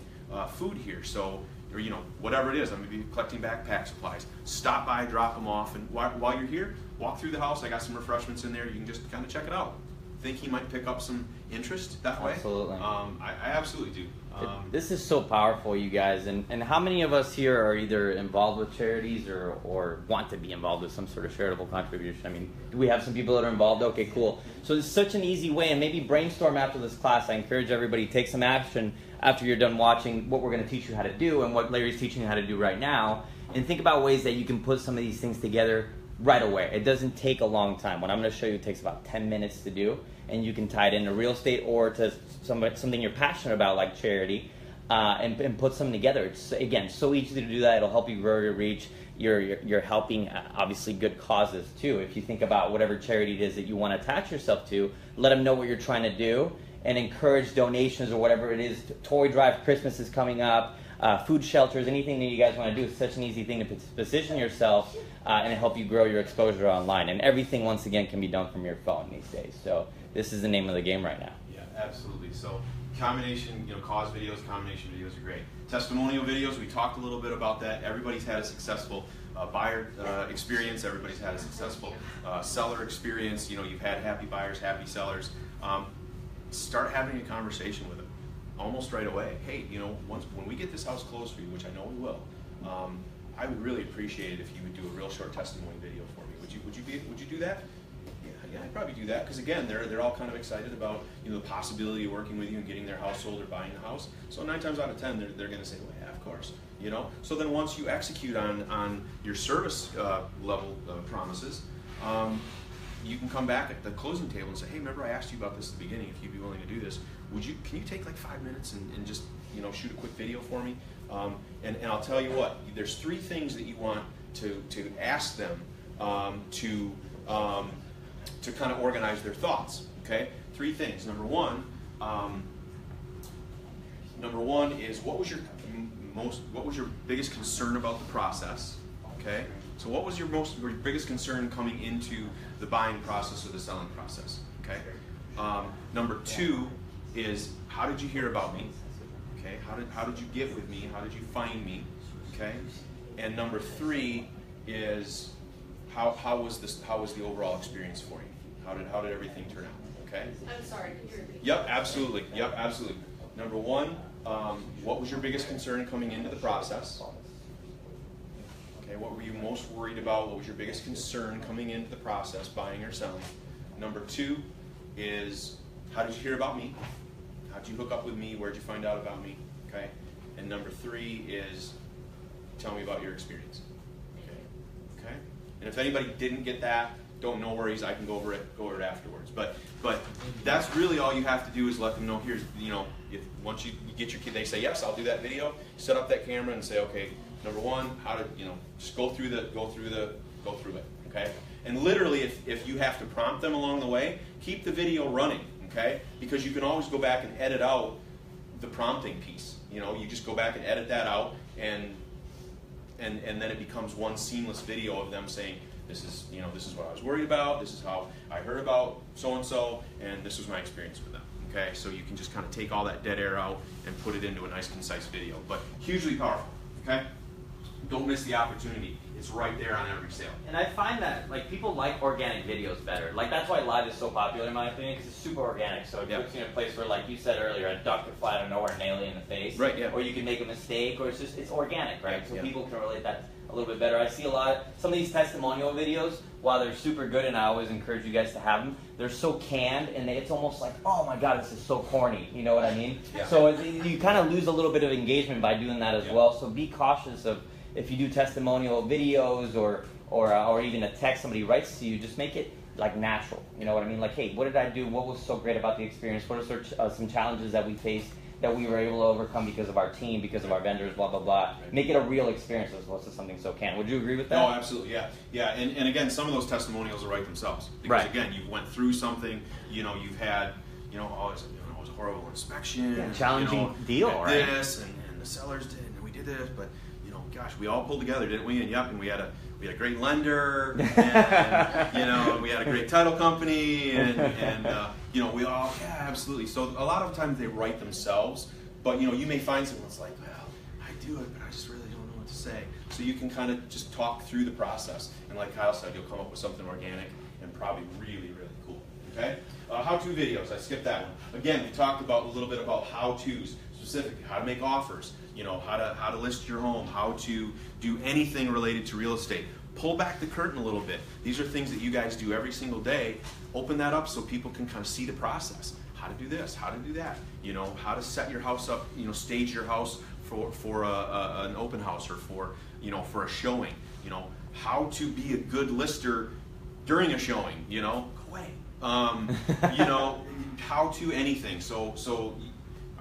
food here. So, or whatever it is, I'm going to be collecting backpack supplies. Stop by, drop them off, and while you're here, walk through the house. I got some refreshments in there. You can just kind of check it out. Think he might pick up some interest that way? Absolutely. I absolutely do. This is so powerful, you guys. And how many of us here are either involved with charities or want to be involved with some sort of charitable contribution? I mean, do we have some people that are involved? Okay, cool. So it's such an easy way, and maybe brainstorm after this class. I encourage everybody to take some action after you're done watching what we're going to teach you how to do and what Larry's teaching you how to do right now, and think about ways that you can put some of these things together right away. It doesn't take a long time. What I'm going to show you takes about 10 minutes to do, and you can tie it into real estate or to something you're passionate about like charity, and put something together. It's, again, so easy to do that. It'll help you grow your reach. You're helping, obviously, good causes too. If you think about whatever charity it is that you want to attach yourself to, let them know what you're trying to do and encourage donations or whatever it is. Toy drive, Christmas is coming up, food shelters, anything that you guys want to do. It's such an easy thing to position yourself and help you grow your exposure online. And everything, once again, can be done from your phone these days. So this is the name of the game right now. Yeah, absolutely. So combination, cause videos, combination videos are great. Testimonial videos, we talked a little bit about that. Everybody's had a successful buyer experience. Everybody's had a successful seller experience. You've had happy buyers, happy sellers. Start having a conversation with them almost right away. Hey, when we get this house closed for you, which I know we will, I would really appreciate it if you would do a real short testimony video for me. Would you do that? Yeah, I'd probably do that, because again, they're all kind of excited about the possibility of working with you and getting their house sold or buying the house. So 9 times out of 10, they're going to say, well, yeah, of course. So then once you execute on your service level promises, you can come back at the closing table and say, hey, remember I asked you about this at the beginning, if you'd be willing to do this. Can you take like 5 minutes and just shoot a quick video for me? And I'll tell you what, there's 3 things that you want to ask them to kind of organize their thoughts. Okay, 3 things. Number one is what was your biggest concern about the process? Okay, so what was your biggest concern coming into the buying process or the selling process? Okay. Number 2 is how did you hear about me? Okay, how did you get with me? How did you find me? Okay, and number 3 is how was the overall experience for you? How did everything turn out? Okay. I'm sorry, could you repeat? Yep, absolutely. Number 1, what was your biggest concern coming into the process? Okay, what were you most worried about? What was your biggest concern coming into the process, buying or selling? Number 2 is how did you hear about me? How did you hook up with me? Where did you find out about me? Okay. And number 3 is tell me about your experience. Okay. And if anybody didn't get that, no worries, I can go over it afterwards. But that's really all you have to do is let them know. Here's if once you get your kid, they say yes, I'll do that video. Set up that camera and say, okay, number 1, how to just go through it. Okay. And literally, if you have to prompt them along the way, keep the video running. Okay, because you can always go back and edit out the prompting piece. You just go back and edit that out, and then it becomes one seamless video of them saying, this is what I was worried about, this is how I heard about so-and-so, and this was my experience with them. Okay, so you can just kind of take all that dead air out and put it into a nice, concise video. But hugely powerful, okay? Don't miss the opportunity. It's right there on every sale. And I find that people like organic videos better. That's why live is so popular in my opinion, because it's super organic. So it puts you in a place where, like you said earlier, a duck could fly out of nowhere and nail you in the face. Right, yeah. Or you can make a mistake, or it's organic, right? Yeah, so yeah. people can relate that a little bit better. I see some of these testimonial videos, while they're super good, and I always encourage you guys to have them, they're so canned, and it's almost like, oh my God, this is so corny. You know what I mean? Yeah. So you kind of lose a little bit of engagement by doing that as well. So be cautious of if you do testimonial videos or even a text somebody writes to you, just make it like natural. You know what I mean? Like, hey, what did I do? What was so great about the experience? What are some challenges that we faced that we were able to overcome because of our team, because of our vendors, blah, blah, blah. Make it a real experience as opposed to something so canned. Would you agree with that? Oh, absolutely, yeah. Yeah, and again, some of those testimonials will write themselves. Because again, you went through something, you've had, it was a horrible inspection. Yeah, challenging deal, right? This, and the sellers did, and we did this, but, gosh, we all pulled together, didn't we? And we had a great lender, and we had a great title company, and we all, yeah, absolutely. So a lot of times they write themselves, but you may find someone that's like, well, I do it, but I just really don't know what to say. So you can kind of just talk through the process, and like Kyle said, you'll come up with something organic and probably really, really cool. Okay, how-to videos. I skipped that one. Again, we talked about a little bit about how-tos, specifically how to make offers. How to list your home, how to do anything related to real estate. Pull back the curtain a little bit. These are things that you guys do every single day. Open that up so people can kind of see the process. How to do this, how to do that. How to set your house up, stage your house for an open house or for a showing. How to be a good lister during a showing. Go away. How to anything. So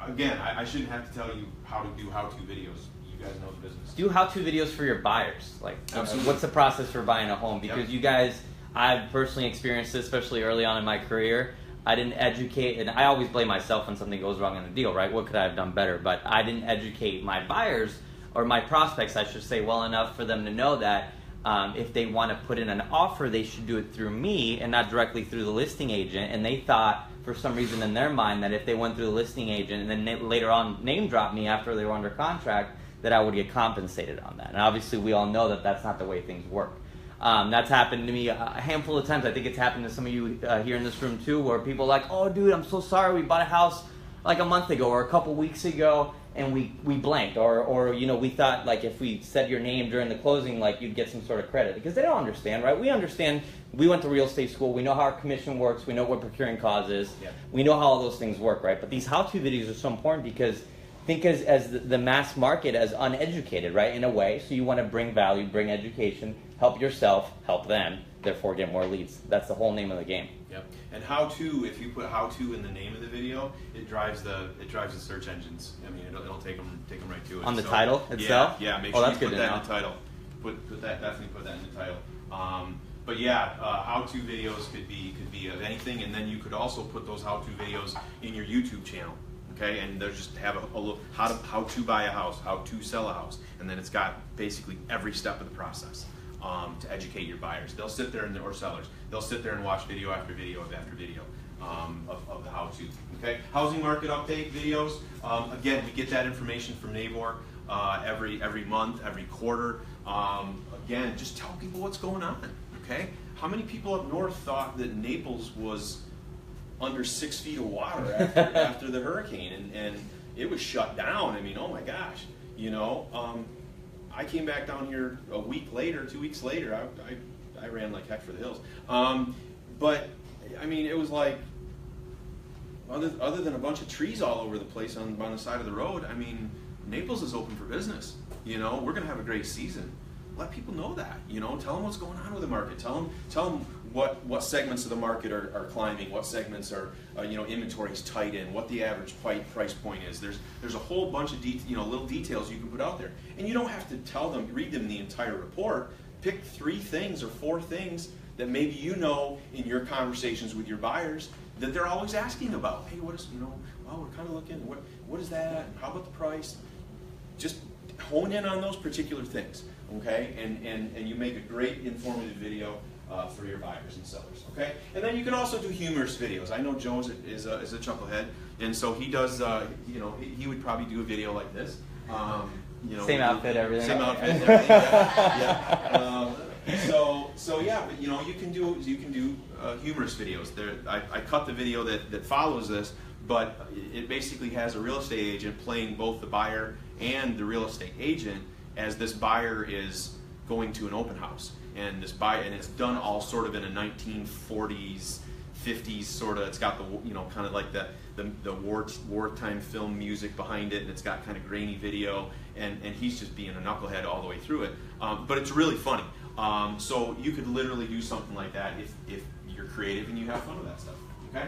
again, I shouldn't have to tell you how to do how-to videos. You guys know the business. Do how-to videos for your buyers. Like, absolutely. What's the process for buying a home? Because you guys, I've personally experienced this, especially early on in my career. I didn't educate, and I always blame myself when something goes wrong in a deal, right? What could I have done better? But I didn't educate my buyers, or my prospects, I should say, well enough for them to know that if they want to put in an offer, they should do it through me and not directly through the listing agent. And they thought, for some reason in their mind, that if they went through the listing agent and then later on name dropped me after they were under contract, that I would get compensated on that. And obviously we all know that that's not the way things work. That's happened to me a handful of times. I think it's happened to some of you here in this room too, where people are like, oh dude, I'm so sorry, we bought a house like a month ago or a couple weeks ago and we blanked, or we thought like if we said your name during the closing, like you'd get some sort of credit, because they don't understand, right? We understand. We went to real estate school. We know how our commission works. We know what procuring cost is. Yeah. We know how all those things work, right? But these how-to videos are so important because think as the mass market as uneducated, right? In a way, so you want to bring value, bring education, help yourself, help them, therefore get more leads. That's the whole name of the game. Yep. And how-to, if you put how-to in the name of the video, it drives the search engines. I mean, it'll take them right to it. On the title itself? Yeah. Make sure you put that in the title. Definitely put that in the title. But yeah, how-to videos could be of anything, and then you could also put those how-to videos in your YouTube channel. Okay, and they'll just have a little how to buy a house, how to sell a house, and then it's got basically every step of the process to educate your buyers. They'll sit there or sellers. They'll sit there and watch video after video after video of the how-to. Okay, housing market update videos. Again, we get that information from Nabor every month, every quarter. Again, just tell people what's going on. Okay, how many people up north thought that Naples was under 6 feet of water after the hurricane, and it was shut down? I mean, oh my gosh, I came back down here a week later, 2 weeks later. I ran like heck for the hills. But I mean, it was like other than a bunch of trees all over the place on the side of the road. I mean, Naples is open for business. We're gonna have a great season. Let people know that. Tell them what's going on with the market. Tell them what segments of the market are climbing, what segments are inventory's tight in, what the average price point is. There's a whole bunch of little details you can put out there, and you don't have to read them the entire report. Pick 3 things or 4 things that maybe in your conversations with your buyers that they're always asking about. Hey, what is well, we're kind of looking. What is that? And how about the price? Just hone in on those particular things. Okay, and you make a great informative video for your buyers and sellers. Okay, and then you can also do humorous videos. I know Joe is a chucklehead, and so he does. He would probably do a video like this. Same outfit, everything. Same outfit, everything. Yeah. So yeah, but you can do humorous videos. I cut the video that follows this, but it basically has a real estate agent playing both the buyer and the real estate agent as this buyer is going to an open house, and it's done all sort of in a 1940s 50s sort of. It's got the, you know, kind of like the wartime film music behind it, and it's got kind of grainy video, and he's just being a knucklehead all the way through it. But it's really funny. So you could literally do something like that if you're creative and you have fun with that stuff. Okay.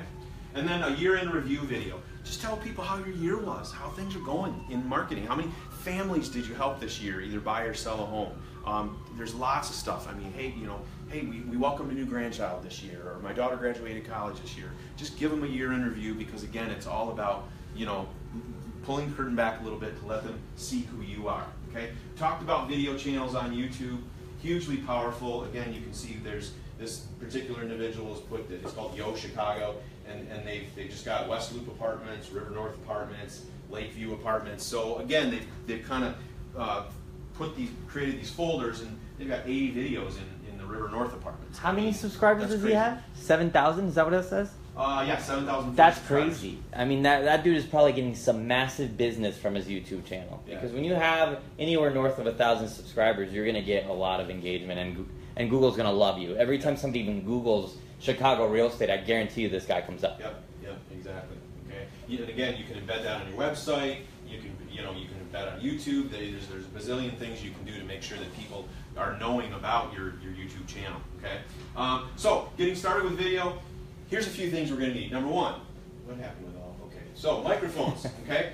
And then a year-end review video. Just tell people how your year was, how things are going in marketing. How many families did you help this year, either buy or sell a home? There's lots of stuff. I mean, hey, you know, hey, we welcomed a new grandchild this year, or my daughter graduated college this year. Just give them a year-end review, because again, it's all about, you know, pulling the curtain back a little bit to let them see who you are. Okay. Talked about video channels on YouTube. Hugely powerful. Again, you can see there's this particular individual has put it. It's called Yo Chicago, and they've just got West Loop Apartments, River North Apartments, Lakeview Apartments. So again, they've kind of created these folders, and they've got 80 videos in the River North Apartments. How many subscribers does he have? 7,000? Is that what it says? Yeah, 7,000. That's crazy. I mean, that dude is probably getting some massive business from his YouTube channel. Yeah. Because when you have anywhere north of 1,000 subscribers, you're going to get a lot of engagement, and Google's going to love you. Every time somebody even Googles Chicago real estate, I guarantee you this guy comes up. Yep, exactly. Okay. And again, you can embed that on your website. You can embed on YouTube. There's a bazillion things you can do to make sure that people are knowing about your YouTube channel. Okay. So getting started with video. Here's a few things we're going to need. Number one, what happened with all? Okay, so microphones. Okay,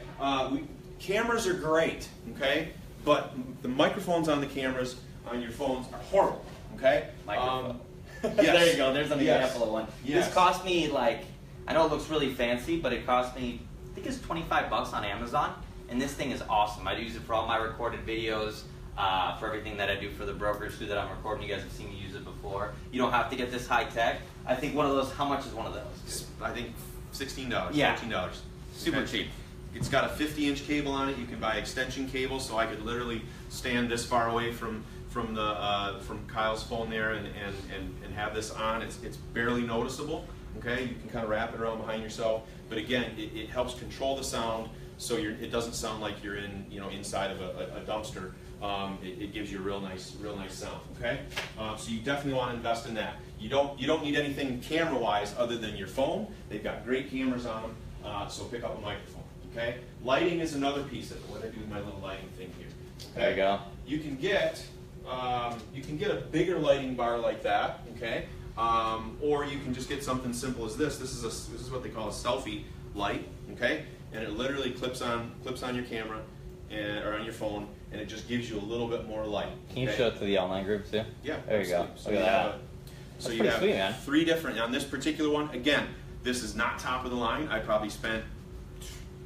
cameras are great. Okay, but the microphones on the cameras on your phones are horrible. Okay, Microphone. Yes. There you go. There's an Yes. example of one. Yes. This cost me, like, I know it looks really fancy, but it cost me, I think it's $25 on Amazon, and this thing is awesome. I use it for all my recorded videos, for everything that I do for the brokers too that I'm recording. You guys have seen me use it before. You don't have to get this high tech. I think one of those, how much is one of those? I think $16, Yeah. $14. Super Okay. cheap. It's got a 50-inch cable on it. You can buy extension cable, so I could literally stand this far away from Kyle's phone there and have this on. It's barely noticeable. Okay, you can kind of wrap it around behind yourself, but again, it helps control the sound, so it doesn't sound like you're inside of a dumpster. It gives you a real nice sound. Okay, so you definitely want to invest in that. You don't need anything camera-wise other than your phone. They've got great cameras on them, so pick up a microphone. Okay, lighting is another piece of it. What do I do with my little lighting thing here? Okay? There you go. You can get a bigger lighting bar like that. Okay, or you can just get something simple as this. This is what they call a selfie light. Okay, and it literally clips on your camera or on your phone, and it just gives you a little bit more light. Can you show it to the online group too? Yeah. There you go. So Look at that. So That's you pretty have sweet, man. 3 different, on this particular one, again, this is not top of the line. I probably spent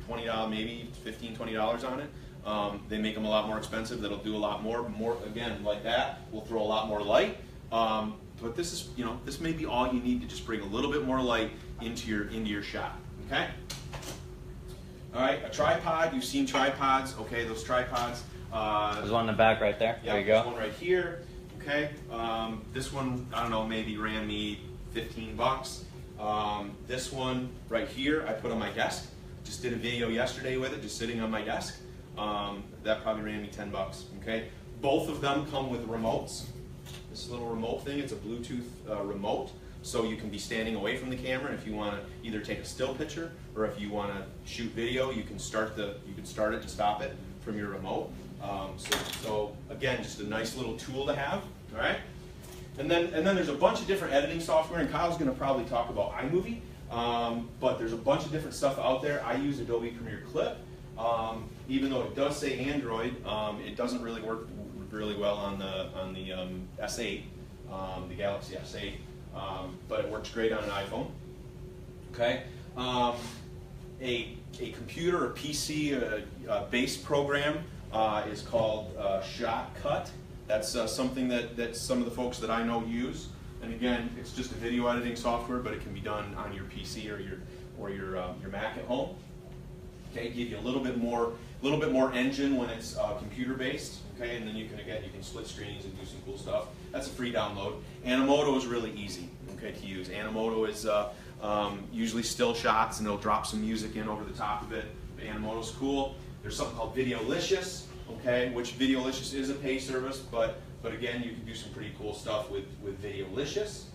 $20, maybe $15, $20 on it. They make them a lot more expensive. That'll do a lot more, again, like that. We'll throw a lot more light. But this is, this may be all you need to just bring a little bit more light into your shot, okay? All right, a tripod, you've seen tripods, okay, those tripods. There's one in the back right there. Yeah, There you go. there's one right here. Okay, this one, I don't know, maybe ran me $15. This one right here, I put on my desk. Just did a video yesterday with it, just sitting on my desk. That probably ran me $10. Okay, both of them come with remotes. This little remote thing, it's a Bluetooth remote, so you can be standing away from the camera. If you want to either take a still picture or if you want to shoot video, you can start it and stop it from your remote. So again, just a nice little tool to have. All right, and then there's a bunch of different editing software, and Kyle's going to probably talk about iMovie, but there's a bunch of different stuff out there. I use Adobe Premiere Clip, even though it does say Android, it doesn't really work really well on the S8, the Galaxy S8, but it works great on an iPhone. Okay, a computer or PC based program is called Shotcut. That's something that some of the folks that I know use. And again, it's just a video editing software, but it can be done on your PC or your Mac at home. Okay, give you a little bit more engine when it's computer based. Okay, and then you can split screens and do some cool stuff. That's a free download. Animoto is really easy. Okay, to use. Animoto is usually still shots, and it'll drop some music in over the top of it. Animoto's cool. There's something called Videolicious. Okay, which Videolicious is a pay service, but again, you can do some pretty cool stuff with Videolicious.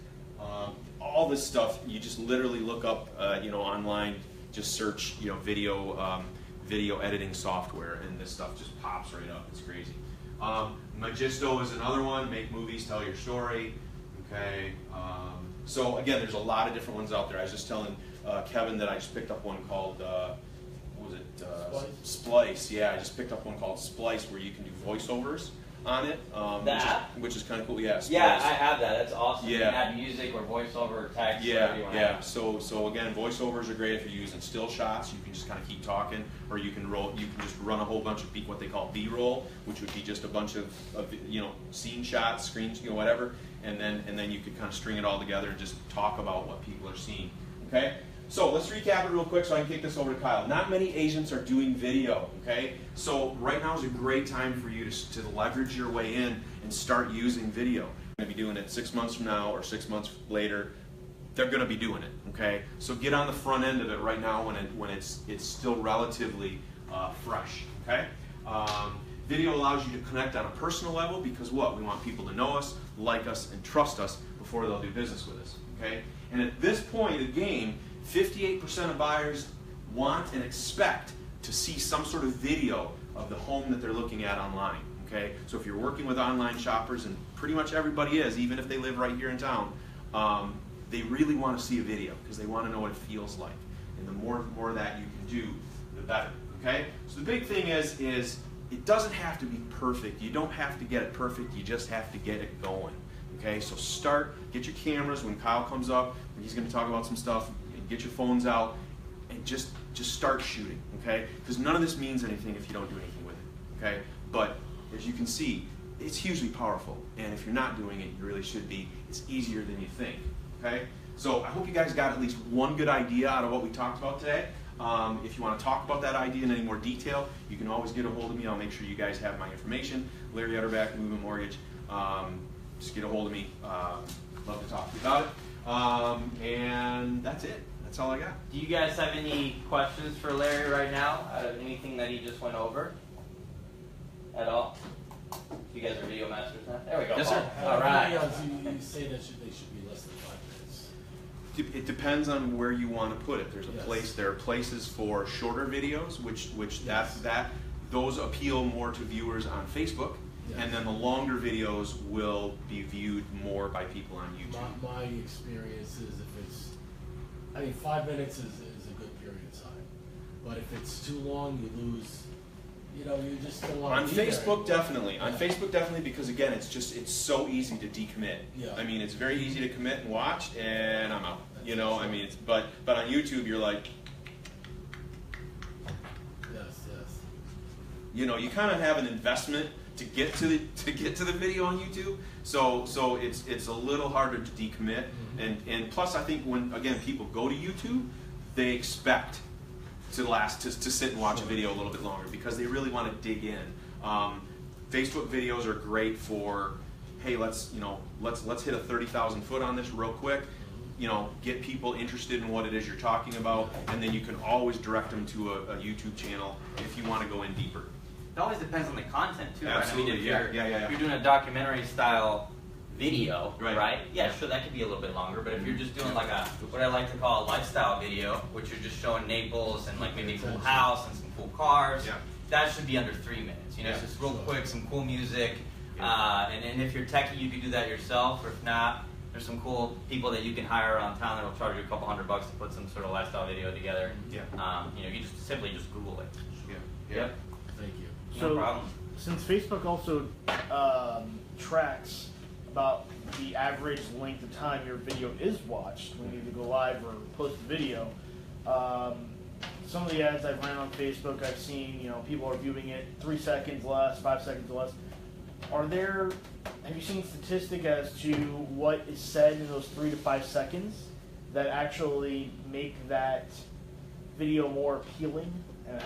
All this stuff, you just literally look up, online, just search, video editing software, and this stuff just pops right up. It's crazy. Magisto is another one. Make movies, tell your story. Okay. So again, there's a lot of different ones out there. I was just telling Kevin that I just picked up one called, what was it? Splice. Yeah, I just picked up one called Splice, where you can do voiceovers on it, which is kind of cool. Yeah, Splice. Yeah, I have that. That's awesome. Yeah. You can add music or voiceover or text. Yeah. So again, voiceovers are great if you're using still shots. You can just kind of keep talking, or you can just run a whole bunch of what they call B-roll, which would be just a bunch of scene shots, screens, whatever, and then you could kind of string it all together and just talk about what people are seeing. Okay. So let's recap it real quick so I can kick this over to Kyle. Not many agents are doing video, okay? So right now is a great time for you to leverage your way in and start using video. You're going to be doing it 6 months from now or 6 months later. They're going to be doing it, okay? So get on the front end of it right now when it's still relatively fresh, okay? Video allows you to connect on a personal level because what? We want people to know us, like us, and trust us before they'll do business with us, okay? And at this point in the game, 58% of buyers want and expect to see some sort of video of the home that they're looking at online, okay? So if you're working with online shoppers, and pretty much everybody is, even if they live right here in town, they really want to see a video because they want to know what it feels like. And the more of that you can do, the better, okay? So the big thing is it doesn't have to be perfect. You don't have to get it perfect. You just have to get it going, okay? So get your cameras when Kyle comes up. He's going to talk about some stuff. Get your phones out and just start shooting, okay? Because none of this means anything if you don't do anything with it, okay? But as you can see, it's hugely powerful, and if you're not doing it, you really should be. It's easier than you think, okay? So I hope you guys got at least one good idea out of what we talked about today. If you want to talk about that idea in any more detail, you can always get a hold of me. I'll make sure you guys have my information. Larry Utterback, Movement Mortgage. Just get a hold of me. Love to talk to you about it. And that's it. That's all I got. Do you guys have any questions for Larry right now out of anything that he just went over at all? You guys are video masters now? There we go. Yes, sir. All right. You say that they should be less than 5 minutes. It depends on where you want to put it. There's a place. There are places for shorter videos, which those appeal more to viewers on Facebook, and then the longer videos will be viewed more by people on YouTube. My experience is if it's 5 minutes is a good period of time, but if it's too long, you lose. You just don't want to be Facebook, there. definitely. On Facebook, definitely, because again, it's so easy to decommit. Yeah. It's very easy to commit and watch, and I'm out. But on YouTube, you're like, yes. You kind of have an investment to get to the video on YouTube, so it's a little harder to decommit, and plus I think when people go to YouTube, they expect to sit and watch a video a little bit longer because they really want to dig in. Facebook videos are great for, hey, let's hit a 30,000 foot on this real quick. Get people interested in what it is you're talking about, and then you can always direct them to a YouTube channel if you want to go in deeper. It always depends on the content too, Absolutely, right? If you're doing a documentary style video, right? Yeah, sure, that could be a little bit longer, but if you're just doing like what I like to call a lifestyle video, which you're just showing Naples and like maybe a cool house and some cool cars, that should be under 3 minutes. It's just real quick, some cool music, and if you're techie, you can do that yourself, or if not, there's some cool people that you can hire around town that will charge you a couple $100 to put some sort of lifestyle video together. You just simply Google it. Yep. Thank you. So, No problem. since Facebook also tracks about the average length of time your video is watched when you either go live or post a video, some of the ads I've ran on Facebook, I've seen, people are viewing it 3 seconds less, 5 seconds less. Have you seen statistic as to what is said in those 3 to 5 seconds that actually make that video more appealing and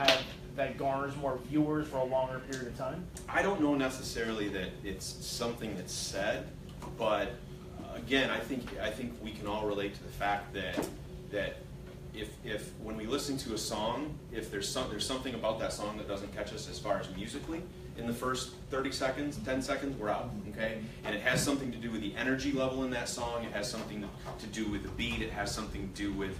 that garners more viewers for a longer period of time? I don't know necessarily that it's something that's said, but again, I think we can all relate to the fact that if when we listen to a song, if there's something about that song that doesn't catch us as far as musically, in the first 30 seconds, 10 seconds, we're out, okay? And it has something to do with the energy level in that song. It has something to do with the beat. It has something to do with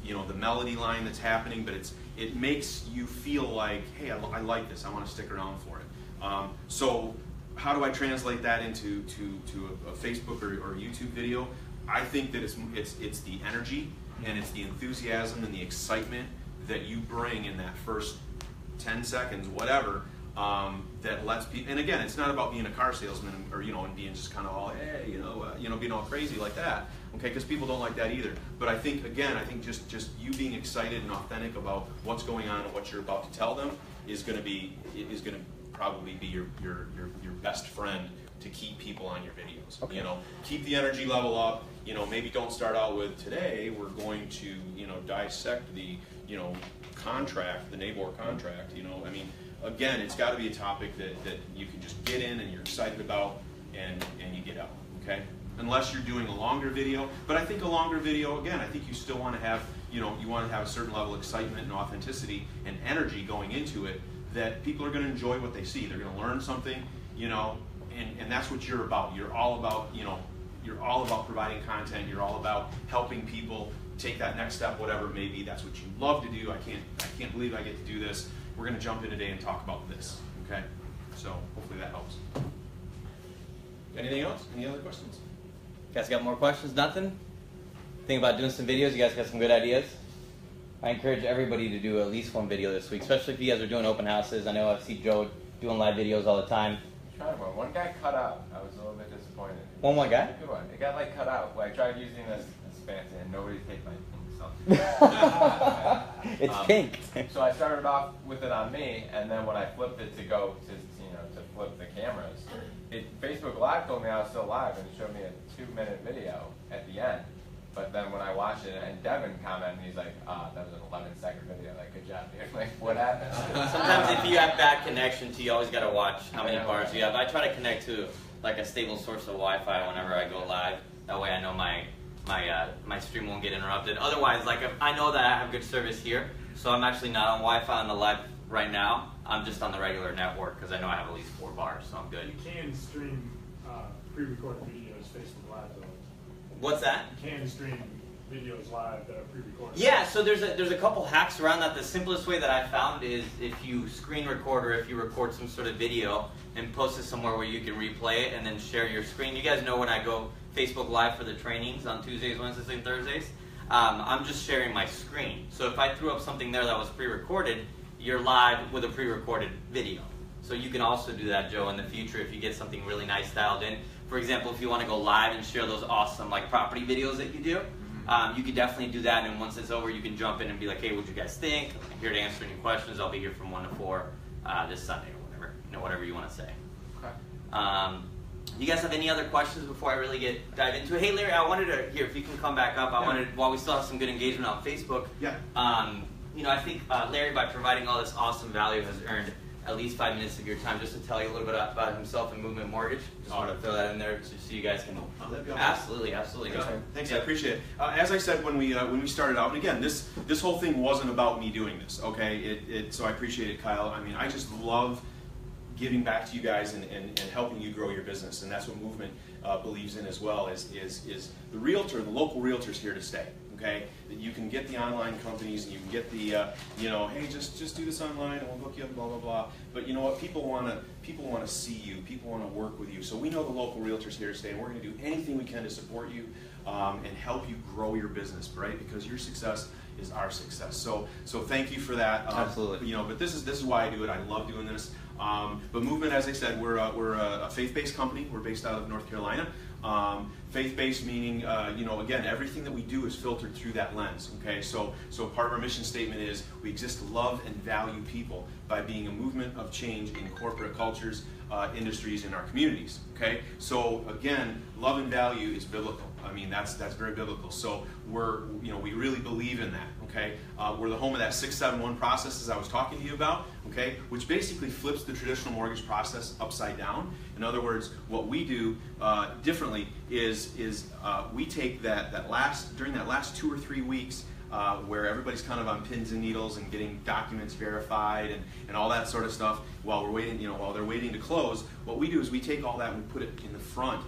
you know, the melody line that's happening. But it makes you feel like, hey, I like this. I want to stick around for it. So how do I translate that into a Facebook or YouTube video? I think that it's the energy and it's the enthusiasm and the excitement that you bring in that first 10 seconds, whatever. That lets people, and again, it's not about being a car salesman or, you know, and being just kind of all, hey, you know, being all crazy like that, okay? Because people don't like that either. But I think, again, just you being excited and authentic about what's going on and what you're about to tell them is going to probably be your best friend to keep people on your videos. Okay. You know, keep the energy level up. You know, maybe don't start out with, today we're going to, you know, dissect the, you know, contract, the Nabor contract. You know, I mean, again, it's got to be a topic that you can just get in and you're excited about and you get out, okay? Unless you're doing a longer video. But I think a longer video, again, I think you still want to have, you know, you want to have a certain level of excitement and authenticity and energy going into it that people are going to enjoy what they see. They're going to learn something, you know, and that's what you're about. You're all about, you know, you're all about providing content. You're all about helping people take that next step, whatever it may be. That's what you love to do. I can't believe I get to do this. We're going to jump in today and talk about this, okay? So hopefully that helps. Anything else? Any other questions? You guys got more questions? Nothing? Think about doing some videos? You guys got some good ideas? I encourage everybody to do at least one video this week, especially if you guys are doing open houses. I know I see Joe doing live videos all the time. One guy cut out. I was a little bit disappointed. One guy? Good one. It got like cut out. Like, I tried using this fancy and nobody take my pink something. It's pink. So I started off with it on me, and then when I flipped it to go to, you know, to flip the cameras, Facebook Live told me I was still live and it showed me a 2-minute video at the end. But then when I watched it, and Devin commented, he's like, that was an 11-second video. Like, good job, dude. Like, what happened? Sometimes if you have bad connection to, you always got to watch how many bars you have. I try to connect to like a stable source of Wi-Fi whenever I go live. That way I know my stream won't get interrupted. Otherwise, like, if I know that I have good service here, so I'm actually not on Wi-Fi on the live right now. I'm just on the regular network because I know I have at least 4 bars, so I'm good. You can stream pre-recorded videos Facebook Live though. What's that? You can stream videos live that are pre-recorded. Yeah, so there's a couple hacks around that. The simplest way that I found is if you screen record or if you record some sort of video and post it somewhere where you can replay it and then share your screen. You guys know when I go Facebook Live for the trainings on Tuesdays, Wednesdays, and Thursdays, I'm just sharing my screen. So if I threw up something there that was pre-recorded, you're live with a pre-recorded video. So you can also do that, Joe, in the future if you get something really nice dialed in. For example, if you want to go live and share those awesome like property videos that you do, you could definitely do that. And once it's over, you can jump in and be like, hey, what'd you guys think? I'm here to answer any questions. I'll be here from 1 to 4 this Sunday or whatever. You know, whatever you want to say. Okay. You guys have any other questions before I really dive into it? Hey, Larry, I wanted to if you can come back up. I wanted, while we still have some good engagement on Facebook. Yeah. You know, I think Larry, by providing all this awesome value, has earned at least 5 minutes of your time just to tell you a little bit about himself and Movement Mortgage. Just want to throw that in there so you guys can. Absolutely. Thanks, I appreciate it. As I said when we started out, and again, this whole thing wasn't about me doing this, okay? So I appreciate it, Kyle. I mean, I just love giving back to you guys and helping you grow your business, and that's what Movement believes in as well. Is the realtor, the local realtor's here to stay. Okay, that you can get the online companies and you can get the hey, just do this online and we'll hook you up, blah blah blah. But you know what? People want to see you. People want to work with you. So we know the local realtor's here to stay, and we're going to do anything we can to support you and help you grow your business, right? Because your success is our success. So thank you for that. Absolutely. You know, but this is why I do it. I love doing this. But Movement, as I said, we're a faith-based company. We're based out of North Carolina. Faith-based meaning, again, everything that we do is filtered through that lens, okay? So part of our mission statement is we exist to love and value people by being a movement of change in corporate cultures, industries, and our communities, okay? So again, love and value is biblical. I mean, that's very biblical. So we really believe in that, okay? We're the home of that 671 process, as I was talking to you about, okay? Which basically flips the traditional mortgage process upside down. In other words, what we do differently is we take during that last 2 or 3 weeks where everybody's kind of on pins and needles and getting documents verified and all that sort of stuff while we're waiting, while they're waiting to close. What we do is we take all that and we put it in the front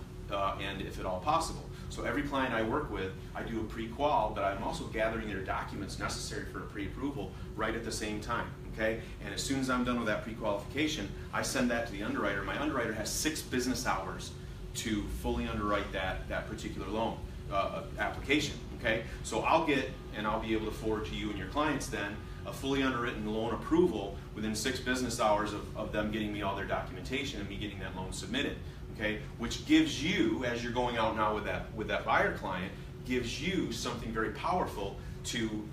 end, if at all possible. So every client I work with, I do a pre-qual, but I'm also gathering their documents necessary for a pre-approval right at the same time. Okay? And as soon as I'm done with that pre-qualification, I send that to the underwriter. My underwriter has 6 business hours to fully underwrite that particular loan application. Okay? So I'll get, and I'll be able to forward to you and your clients then, a fully underwritten loan approval within 6 business hours of them getting me all their documentation and me getting that loan submitted. Okay? Which gives you, as you're going out now with that buyer client, gives you something very powerful to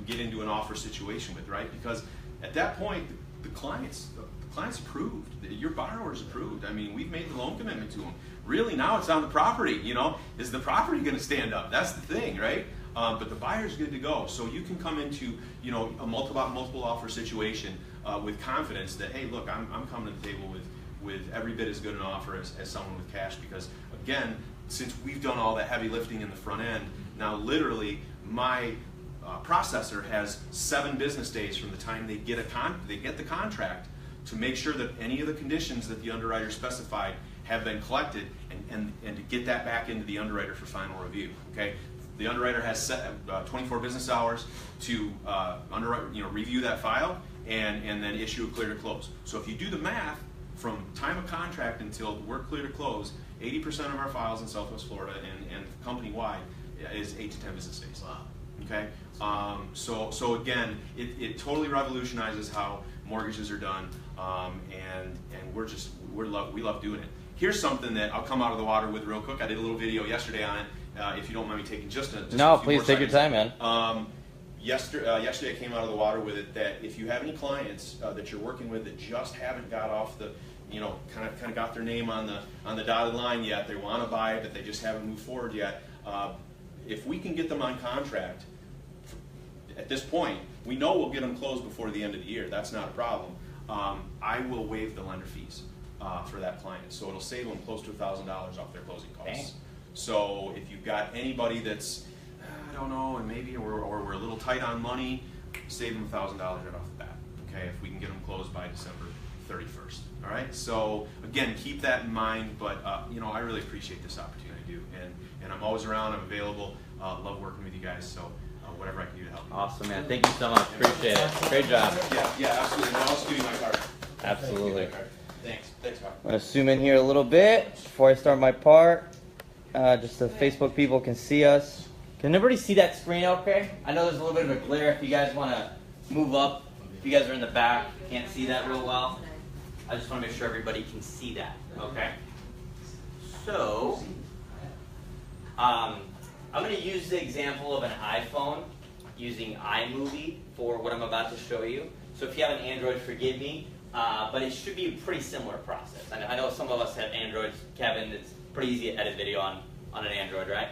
get into an offer situation with, right? Because at that point, the client's approved. Your borrower's approved. I mean, we've made the loan commitment to them. Really, now it's on the property. Is the property going to stand up? That's the thing, right? But the buyer's good to go. So you can come into a multiple offer situation with confidence that, hey, look, I'm coming to the table with every bit as good an offer as someone with cash, because again, since we've done all that heavy lifting in the front end, now literally my processor has 7 business days from the time they get the contract to make sure that any of the conditions that the underwriter specified have been collected, and to get that back into the underwriter for final review. Okay, the underwriter has 24 business hours to review that file and then issue a clear to close. So if you do the math from time of contract until we're clear to close, 80% of our files in Southwest Florida and company-wide is 8 to 10 business days. Wow. Okay, so again, it totally revolutionizes how mortgages are done, and we love doing it. Here's something that I'll come out of the water with real quick. I did a little video yesterday on it. If you don't mind me taking just a no, few please more take your seconds. time, man. Yesterday I came out of the water with it that if you have any clients that you're working with that just haven't got off the, kind of got their name on the dotted line yet, they want to buy it but they just haven't moved forward yet. If we can get them on contract at this point, we know we'll get them closed before the end of the year. That's not a problem. I will waive the lender fees for that client, so it'll save them close to $1,000 off their closing costs. Dang. So if you've got anybody that's I don't know, and maybe or we're a little tight on money, save them $1,000 right off the bat. Okay, if we can get them closed by December 31st. All right. So again, keep that in mind. But I really appreciate this opportunity. I do, and I'm always around. I'm available. Love working with you guys. So whatever I can do to help you. Awesome, man. Thank you so much. Appreciate it. Great job. Yeah, absolutely. Now I'll just give you my card. Absolutely. Thanks, Carl. I'm going to zoom in here a little bit before I start my part, just so Facebook people can see us. Can everybody see that screen okay? I know there's a little bit of a glare. If you guys want to move up, if you guys are in the back, can't see that real well. I just want to make sure everybody can see that, okay? So, I'm going to use the example of an iPhone using iMovie for what I'm about to show you. So if you have an Android, forgive me, but it should be a pretty similar process. I know some of us have Androids. Kevin, it's pretty easy to edit video on an Android, right?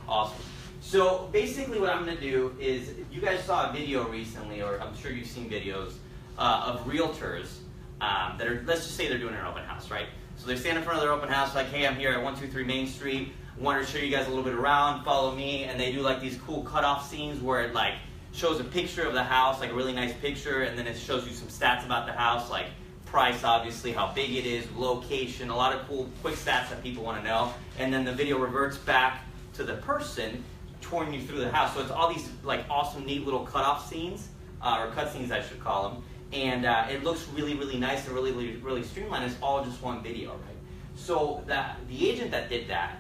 Awesome. So basically what I'm going to do is, you guys saw a video recently, or I'm sure you've seen videos, of realtors that are, let's just say they're doing an open house, right? So they stand in front of their open house like, hey, I'm here at 123 Main Street, wanted to show you guys a little bit around, follow me, and they do like these cool cutoff scenes where it like shows a picture of the house, like a really nice picture, and then it shows you some stats about the house, like price, obviously, how big it is, location, a lot of cool quick stats that people want to know, and then the video reverts back to the person touring you through the house. So it's all these like awesome, neat little cutoff scenes, or cut scenes I should call them, and it looks really, really nice and really, really streamlined. It's all just one video, right? So the agent that did that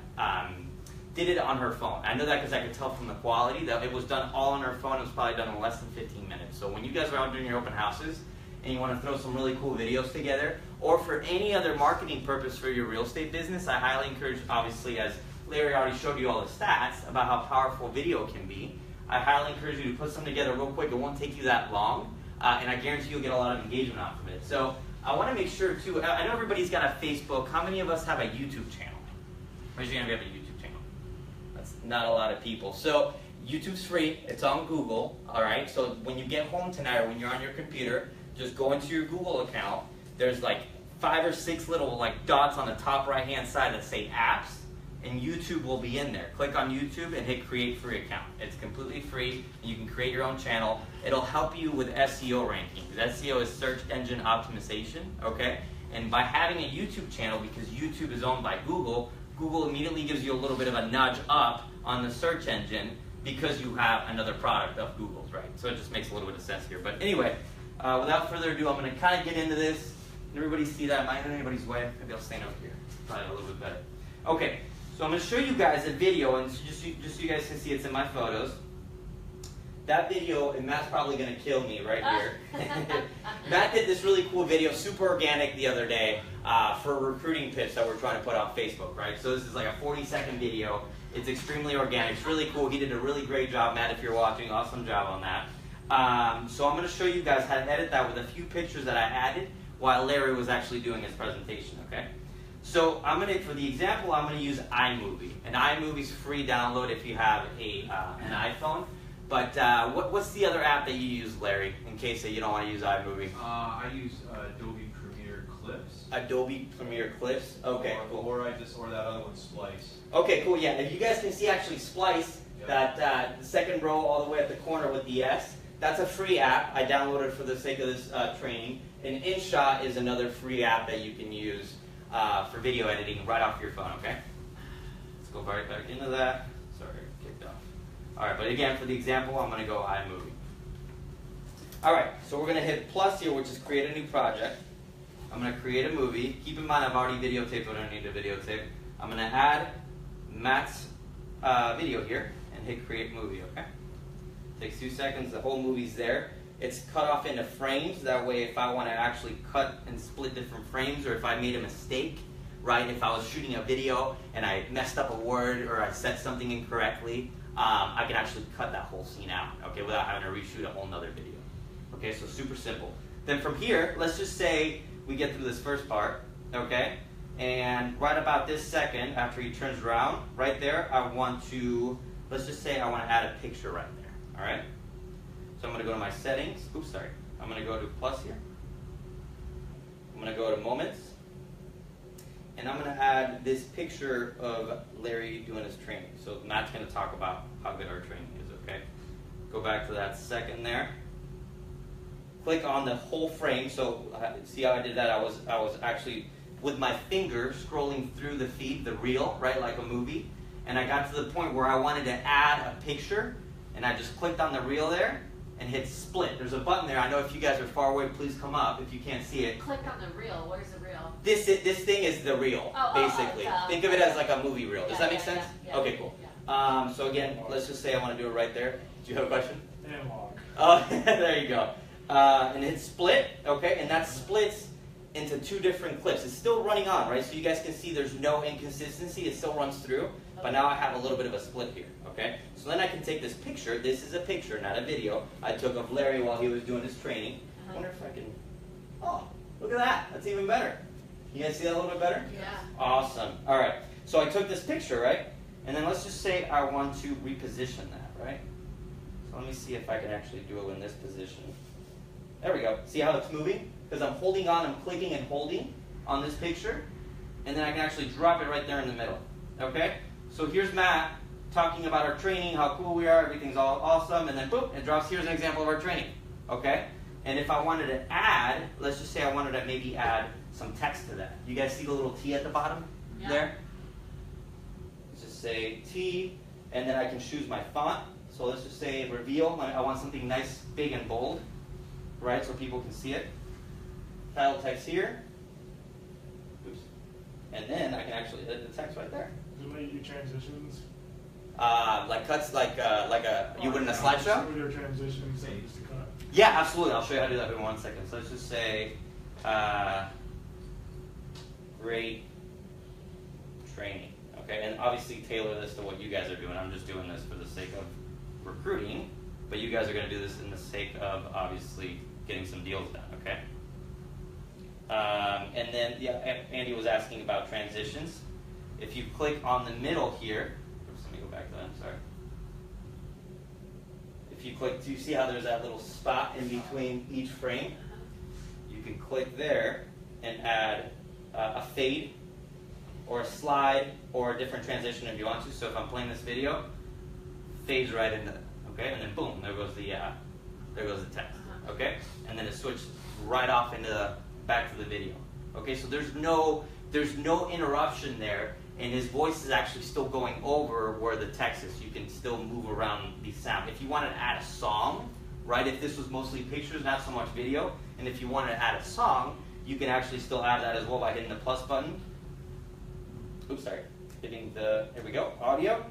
did it on her phone. I know that because I could tell from the quality that it was done all on her phone. It was probably done in less than 15 minutes. So when you guys are out doing your open houses and you want to throw some really cool videos together, or for any other marketing purpose for your real estate business, I highly encourage, obviously, as Larry already showed you all the stats about how powerful video can be, I highly encourage you to put something together real quick. It won't take you that long, and I guarantee you'll get a lot of engagement out of it. So I want to make sure, too, I know everybody's got a Facebook. How many of us have a YouTube channel? Raise your hand if you have a YouTube channel. That's not a lot of people. So YouTube's free. It's on Google, all right? So when you get home tonight or when you're on your computer, just go into your Google account. There's like 5 or 6 little like dots on the top right-hand side that say apps. and YouTube will be in there. Click on YouTube and hit create free account. It's completely free, and you can create your own channel. It'll help you with SEO ranking. SEO is search engine optimization, okay? And by having a YouTube channel, because YouTube is owned by Google, Google immediately gives you a little bit of a nudge up on the search engine because you have another product of Google's, right? So it just makes a little bit of sense here. But anyway, without further ado, I'm going to kind of get into this. Can everybody see that? Am I in anybody's way? Maybe I'll stand over here. Probably a little bit better. Okay, so I'm going to show you guys a video, and just so you guys can see it's in my photos. That video, and Matt's probably going to kill me right here. Matt did this really cool video, super organic, the other day for a recruiting pitch that we're trying to put on Facebook, right? So this is like a 40-second video. It's extremely organic. It's really cool. He did a really great job, Matt, if you're watching. Awesome job on that. So I'm going to show you guys how to edit that with a few pictures that I added while Larry was actually doing his presentation, okay? So for the example, I'm going to use iMovie. And iMovie's free download if you have an iPhone. But what's the other app that you use, Larry, in case that you don't want to use iMovie? I use Adobe Premiere Clips. Adobe Premiere Clips? Okay, cool. Or that other one, Splice. Okay, cool, yeah. If you guys can see actually Splice, Yep. that the second row all the way at the corner with the S, that's a free app. I downloaded for the sake of this training. And InShot is another free app that you can use for video editing right off your phone, okay? Let's go right back into that. Sorry, kicked off. All right, but again, for the example, I'm going to go iMovie. All right, so we're going to hit plus here, which is create a new project. I'm going to create a movie. Keep in mind, I've already videotaped what I need to videotape. I'm going to add Matt's video here and hit create movie, okay? Takes 2 seconds. The whole movie's there. It's cut off into frames. That way, if I want to actually cut and split different frames, or if I made a mistake, right? If I was shooting a video and I messed up a word or I said something incorrectly, I can actually cut that whole scene out, okay, without having to reshoot a whole nother video. Okay, so super simple. Then from here, let's just say we get through this first part, okay? And right about this second, after he turns around, right there, let's just say I want to add a picture right there, all right? So I'm going to go to my settings. Oops, sorry. I'm going to go to plus here. I'm going to go to moments. And I'm going to add this picture of Larry doing his training. So Matt's going to talk about how good our training is, okay? Go back to that second there. Click on the whole frame. So see how I did that? I was actually with my finger scrolling through the feed, the reel, right, like a movie. And I got to the point where I wanted to add a picture, and I just clicked on the reel there and hit split. There's a button there. I know if you guys are far away, please come up if you can't see it. Click on the reel. Where's the reel? This thing is the reel, basically. Think of it as like a movie reel. Does that make sense? Yeah. Okay, cool. So again, let's just say I want to do it right there. Do you have a question? Analog. Oh, there you go. And hit split, okay? And that splits into 2 different clips. It's still running on, right? So you guys can see there's no inconsistency. It still runs through. But now I have a little bit of a split here, okay? So then I can take this picture. This is a picture, not a video, I took of Larry while he was doing his training. I wonder if I can... Oh, look at that. That's even better. You guys see that a little bit better? Yeah. Awesome. All right. So I took this picture, right? And then let's just say I want to reposition that, right? So let me see if I can actually do it in this position. There we go. See how it's moving? Because I'm holding on, I'm clicking and holding on this picture. And then I can actually drop it right there in the middle. Okay? So here's Matt talking about our training, how cool we are, everything's all awesome, and then boop, it drops. Here's an example of our training. Okay? And if I wanted to add, let's just say I wanted to maybe add some text to that. You guys see the little T at the bottom there? Let's just say T, and then I can choose my font. So let's just say reveal. I want something nice, big, and bold, right, so people can see it. Title text here. Oops. And then I can actually edit the text right there. Do they do transitions? Like cuts, like you would in a slideshow? With your transitions that used to cut. Yeah, absolutely. I'll show you how to do that in 1 second. So let's just say, great training. Okay, and obviously tailor this to what you guys are doing. I'm just doing this for the sake of recruiting, but you guys are going to do this in the sake of obviously getting some deals done. Okay. And then Andy was asking about transitions. If you click on the middle here, oops, let me go back to that. I'm sorry. If you click, do you see how there's that little spot in between each frame? You can click there and add a fade or a slide, or a different transition if you want to. So if I'm playing this video, fades right into it, okay? And then boom, there goes the text, okay? And then it switched right off into back to the video, okay? So there's no interruption there, and his voice is actually still going over where the text is. You can still move around the sound. If you wanted to add a song, right? If this was mostly pictures, not so much video, and if you wanted to add a song, you can actually still add that as well by hitting the plus button. Oops, sorry. Hitting the, here we go, audio.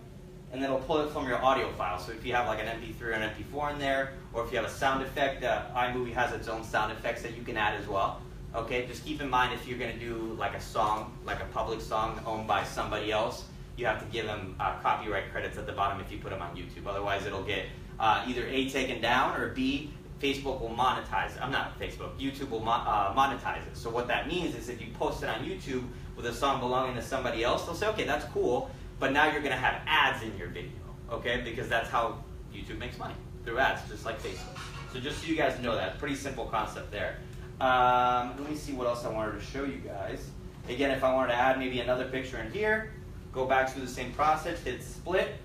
And then it'll pull it from your audio file. So if you have like an MP3 or an MP4 in there, or if you have a sound effect, iMovie has its own sound effects that you can add as well. Okay, just keep in mind if you're going to do like a song, like a public song owned by somebody else, you have to give them copyright credits at the bottom if you put them on YouTube. Otherwise, it'll get either A, taken down, or B, Facebook will monetize it. I'm not Facebook. YouTube will monetize it. So what that means is if you post it on YouTube with a song belonging to somebody else, they'll say, okay, that's cool, but now you're going to have ads in your video, okay? Because that's how YouTube makes money, through ads, just like Facebook. So just so you guys know that, pretty simple concept there. Let me see what else I wanted to show you guys. Again, if I wanted to add maybe another picture in here, go back through the same process, hit split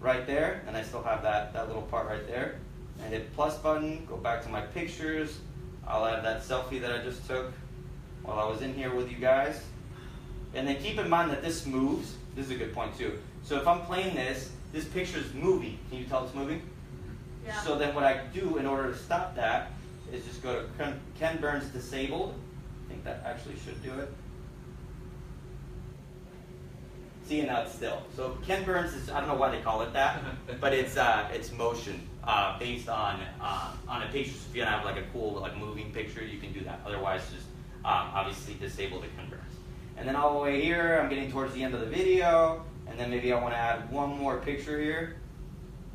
right there, and I still have that little part right there. And hit plus button, go back to my pictures. I'll add that selfie that I just took while I was in here with you guys. And then keep in mind that this moves. This is a good point too. So if I'm playing this picture is moving. Can you tell it's moving? Yeah. So then what I do in order to stop that is just go to Ken Burns disabled. I think that actually should do it. See, and now it's still. So Ken Burns is, I don't know why they call it that, but it's motion based on a picture. So if you have like a cool like moving picture, you can do that. Otherwise, just obviously disable the Ken Burns. And then all the way here, I'm getting towards the end of the video, and then maybe I want to add one more picture here.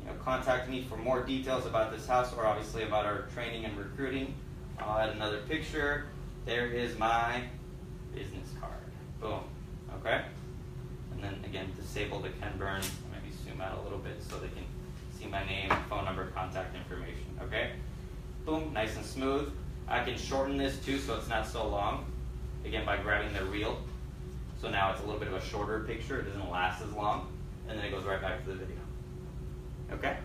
You know, contact me for more details about this house, or obviously about our training and recruiting. I'll add another picture. There is my business card. Boom. Okay. And then again, disable the Ken Burns. Maybe zoom out a little bit so they can see my name, phone number, contact information. Okay. Boom. Nice and smooth. I can shorten this too, so it's not so long. Again, by grabbing the reel. So now it's a little bit of a shorter picture. It doesn't last as long, and then it goes right back to the video. Okay.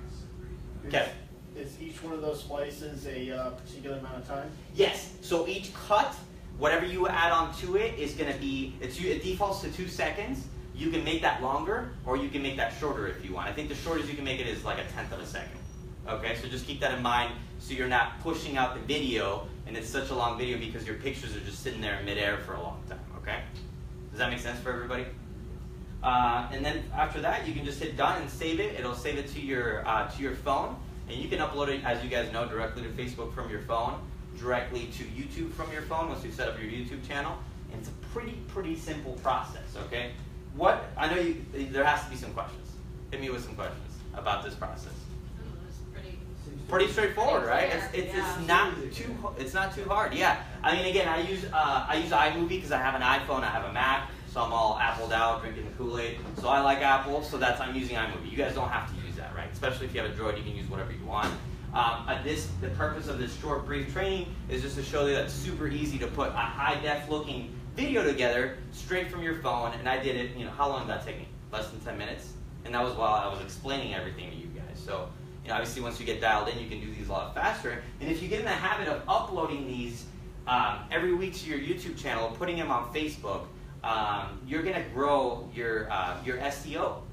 Okay. Is each one of those splices a particular amount of time? Yes. So each cut, whatever you add onto it, is going to be. It defaults to 2 seconds. You can make that longer, or you can make that shorter if you want. I think the shortest you can make it is like 1/10 of a second. Okay. So just keep that in mind, so you're not pushing out the video, and it's such a long video because your pictures are just sitting there in midair for a long time. Okay. Does that make sense for everybody? And then after that, you can just hit done and save it. It'll save it to your phone, and you can upload it, as you guys know, directly to Facebook from your phone, directly to YouTube from your phone once you set up your YouTube channel. And it's a pretty simple process. Okay. What I know there has to be some questions. Hit me with some questions about this process. Pretty straightforward, right? It's not too hard. Yeah. I mean, again, I use iMovie because I have an iPhone, I have a Mac, so I'm all Appled out, drinking the Kool-Aid. So I like Apple, so I'm using iMovie. You guys don't have to use that, right? Especially if you have a Droid, you can use whatever you want. The purpose of this short, brief training is just to show you that it's super easy to put a high-def looking video together straight from your phone. And I did it. You know, how long did that take me? Less than 10 minutes, and that was while I was explaining everything to you guys. So. You know, obviously, once you get dialed in, you can do these a lot faster. And if you get in the habit of uploading these every week to your YouTube channel, putting them on Facebook, you're going to grow your SEO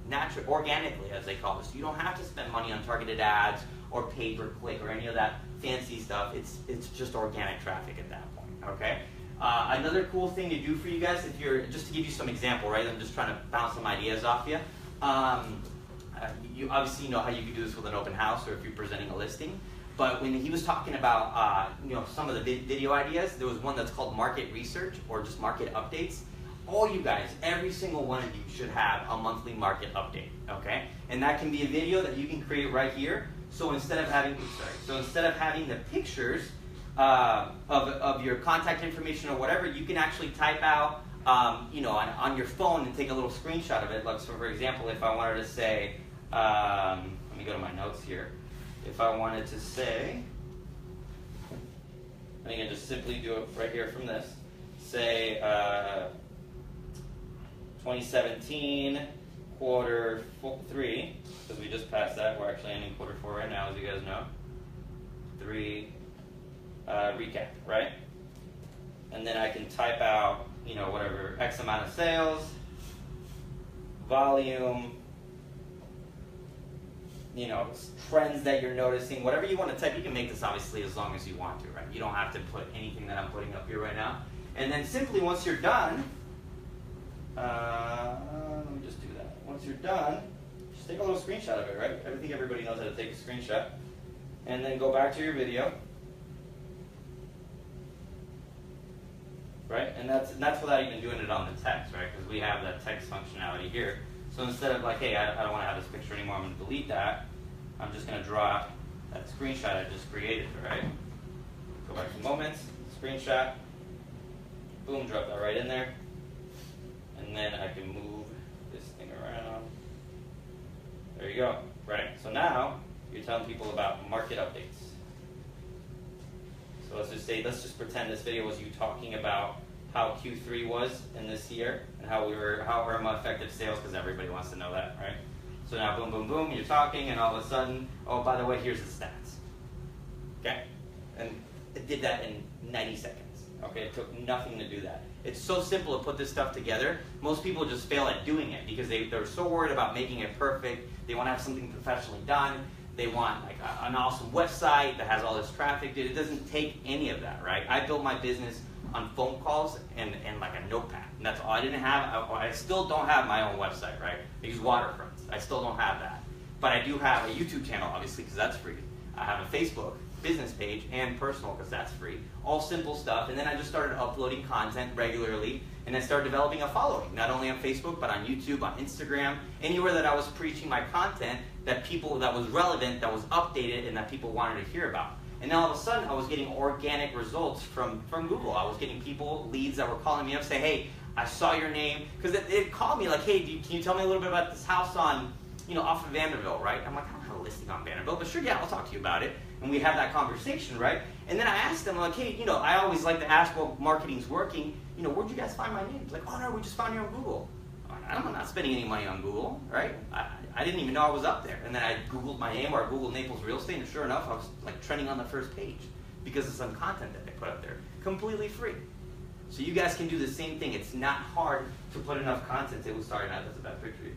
organically, as they call it. So you don't have to spend money on targeted ads or pay-per-click or any of that fancy stuff. It's just organic traffic at that point. Okay. Another cool thing to do for you guys, just to give you some example, right? I'm just trying to bounce some ideas off you. You obviously know how you can do this with an open house, or if you're presenting a listing. But when he was talking about some of the video ideas, there was one that's called market research, or just market updates. All you guys, every single one of you should have a monthly market update, okay? And that can be a video that you can create right here. So instead of having the pictures of your contact information or whatever, you can actually type out on your phone and take a little screenshot of it. Like, so for example, if I wanted to say, let me go to my notes here. If I wanted to say, I think I just simply do it right here from this. Say, 2017 quarter 3, because we just passed that. We're actually ending quarter 4 right now, as you guys know. 3 recap, right? And then I can type out, you know, whatever, X amount of sales, volume, you know, trends that you're noticing, whatever you want to type. You can make this obviously as long as you want to, right? You don't have to put anything that I'm putting up here right now. And then simply once you're done, let me just do that. Once you're done, just take a little screenshot of it, right? I think everybody knows how to take a screenshot. And then go back to your video. Right? And that's without even doing it on the text, right? Because we have that text functionality here. So instead of like, hey, I don't want to have this picture anymore, I'm going to delete that. I'm just going to draw that screenshot I just created, right? Go back to moments, screenshot, boom, drop that right in there. And then I can move this thing around. There you go, right? So now you're telling people about market updates. So let's just pretend this video was you talking about how Q3 was in this year and how our effective sales, because everybody wants to know that, right? So now boom, boom, boom, you're talking, and all of a sudden, oh, by the way, here's the stats. Okay? And it did that in 90 seconds. Okay? It took nothing to do that. It's so simple to put this stuff together. Most people just fail at doing it because they're so worried about making it perfect. They want to have something professionally done. They want like an awesome website that has all this traffic. Dude, it doesn't take any of that, right? I built my business on phone calls and like a notepad. And that's all I didn't have. I still don't have my own website, right? I use Waterfront. I still don't have that. But I do have a YouTube channel, obviously, because that's free. I have a Facebook business page and personal, because that's free. All simple stuff. And then I just started uploading content regularly. And I started developing a following, not only on Facebook, but on YouTube, on Instagram, anywhere that I was preaching my content that was relevant, that was updated, and that people wanted to hear about. And then all of a sudden, I was getting organic results from Google. I was getting people, leads that were calling me up, say, hey, I saw your name. Because they'd call me like, hey, can you tell me a little bit about this house on, you know, off of Vanderbilt, right? I'm like, I don't have a listing on Vanderbilt, but sure, yeah, I'll talk to you about it. And we have that conversation, right? And then I asked them, like, hey, you know, I always like to ask what marketing's working. You know, where'd you guys find my name? It's like, oh, no, we just found you on Google. I'm not spending any money on Google, right? I didn't even know I was up there. And then I Googled my name, or I Googled Naples real estate, and sure enough, I was like trending on the first page because of some content that they put up there, completely free. So you guys can do the same thing. It's not hard to put enough content. Sorry, that's a bad picture.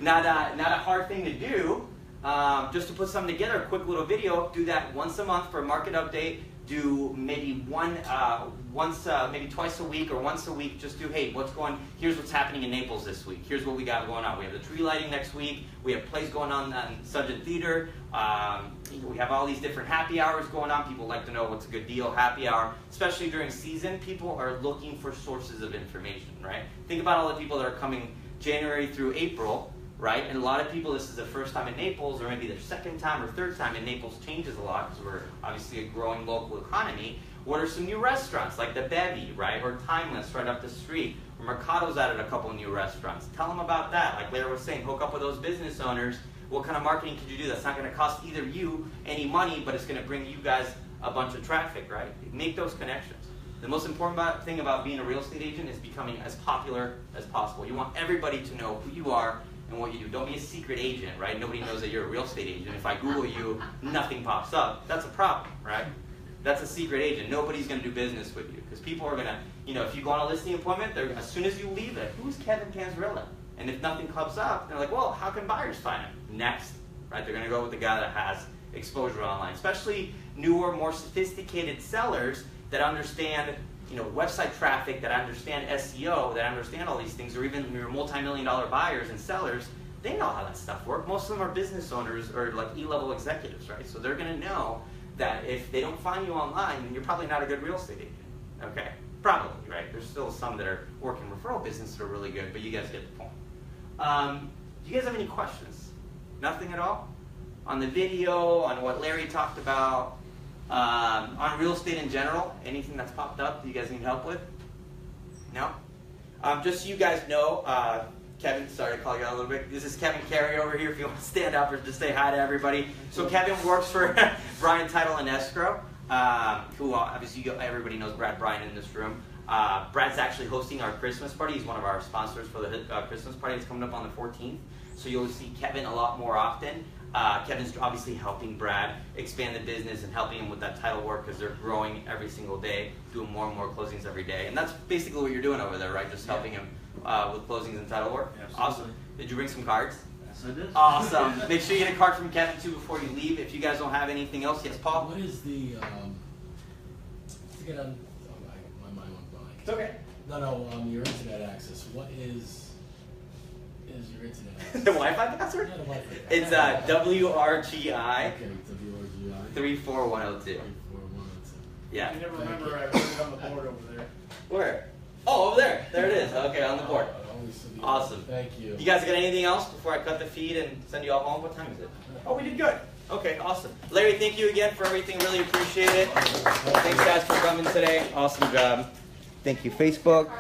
Not a hard thing to do. Just to put something together, a quick little video. Do that once a month for a market update. Do maybe maybe twice a week or once a week. Just do, hey, here's what's happening in Naples this week. Here's what we got going on. We have the tree lighting next week. We have plays going on Subject Theater. We have all these different happy hours going on. People like to know what's a good deal, happy hour. Especially during season, people are looking for sources of information, right? Think about all the people that are coming January through April, right? And a lot of people, this is their first time in Naples, or maybe their second time or third time, and Naples changes a lot because we're obviously a growing local economy. What are some new restaurants, like the Bevy, right? Or Timeless right up the street. Or Mercado's added a couple new restaurants. Tell them about that. Like Larry was saying, hook up with those business owners. What kind of marketing could you do that's not going to cost either you any money, but it's going to bring you guys a bunch of traffic, right? Make those connections. The most important thing about being a real estate agent is becoming as popular as possible. You want everybody to know who you are and what you do. Don't be a secret agent, right? Nobody knows that you're a real estate agent. If I Google you, nothing pops up. That's a problem, right? That's a secret agent. Nobody's going to do business with you because people are going to, if you go on a listing appointment, as soon as you leave it, who's Kevin Panzarella? And if nothing comes up, they're like, well, how can buyers find him? Next, right? They're going to go with the guy that has exposure online, especially newer, more sophisticated sellers that understand website traffic, that understand SEO, that understand all these things, or even your multi-million-dollar buyers and sellers. They know how that stuff works. Most of them are business owners or like E-level executives, right? So they're going to know that if they don't find you online, then you're probably not a good real estate agent. Okay, probably, right? There's still some that are working referral business that are really good, but you guys get the point. Do you guys have any questions? Nothing at all? On the video, on what Larry talked about, on real estate in general, anything that's popped up that you guys need help with? No? Just so you guys know, Kevin, sorry to call you out a little bit. This is Kevin Carey over here if you want to stand up or just say hi to everybody. So Kevin works for Brian Title and Escrow, who obviously everybody knows Brad Bryan in this room. Brad's actually hosting our Christmas party. He's one of our sponsors for the Christmas party. It's coming up on the 14th. So you'll see Kevin a lot more often. Kevin's obviously helping Brad expand the business and helping him with that title work because they're growing every single day, doing more and more closings every day. And that's basically what you're doing over there, right? Just helping him with closings and title work. Absolutely. Awesome. Did you bring some cards? Yes, I did. Awesome. Make sure you get a card from Kevin too before you leave. If you guys don't have anything else, yes, Paul? What is the, to get on, my mind went blank. It's okay. No, your internet access. What is your internet access? The Wi-Fi password? Yeah, the Wi-Fi. It's WRGI Okay, WRGI. 34102. 34102. Yeah. I never remember. I wrote it on the board over there. Where? Oh, over there. There it is. Okay, on the board. Awesome. Thank you. You guys got anything else before I cut the feed and send you all home? What time is it? Oh, we did good. Okay, awesome. Larry, thank you again for everything. Really appreciate it. Thanks, guys, for coming today. Awesome job. Thank you, Facebook.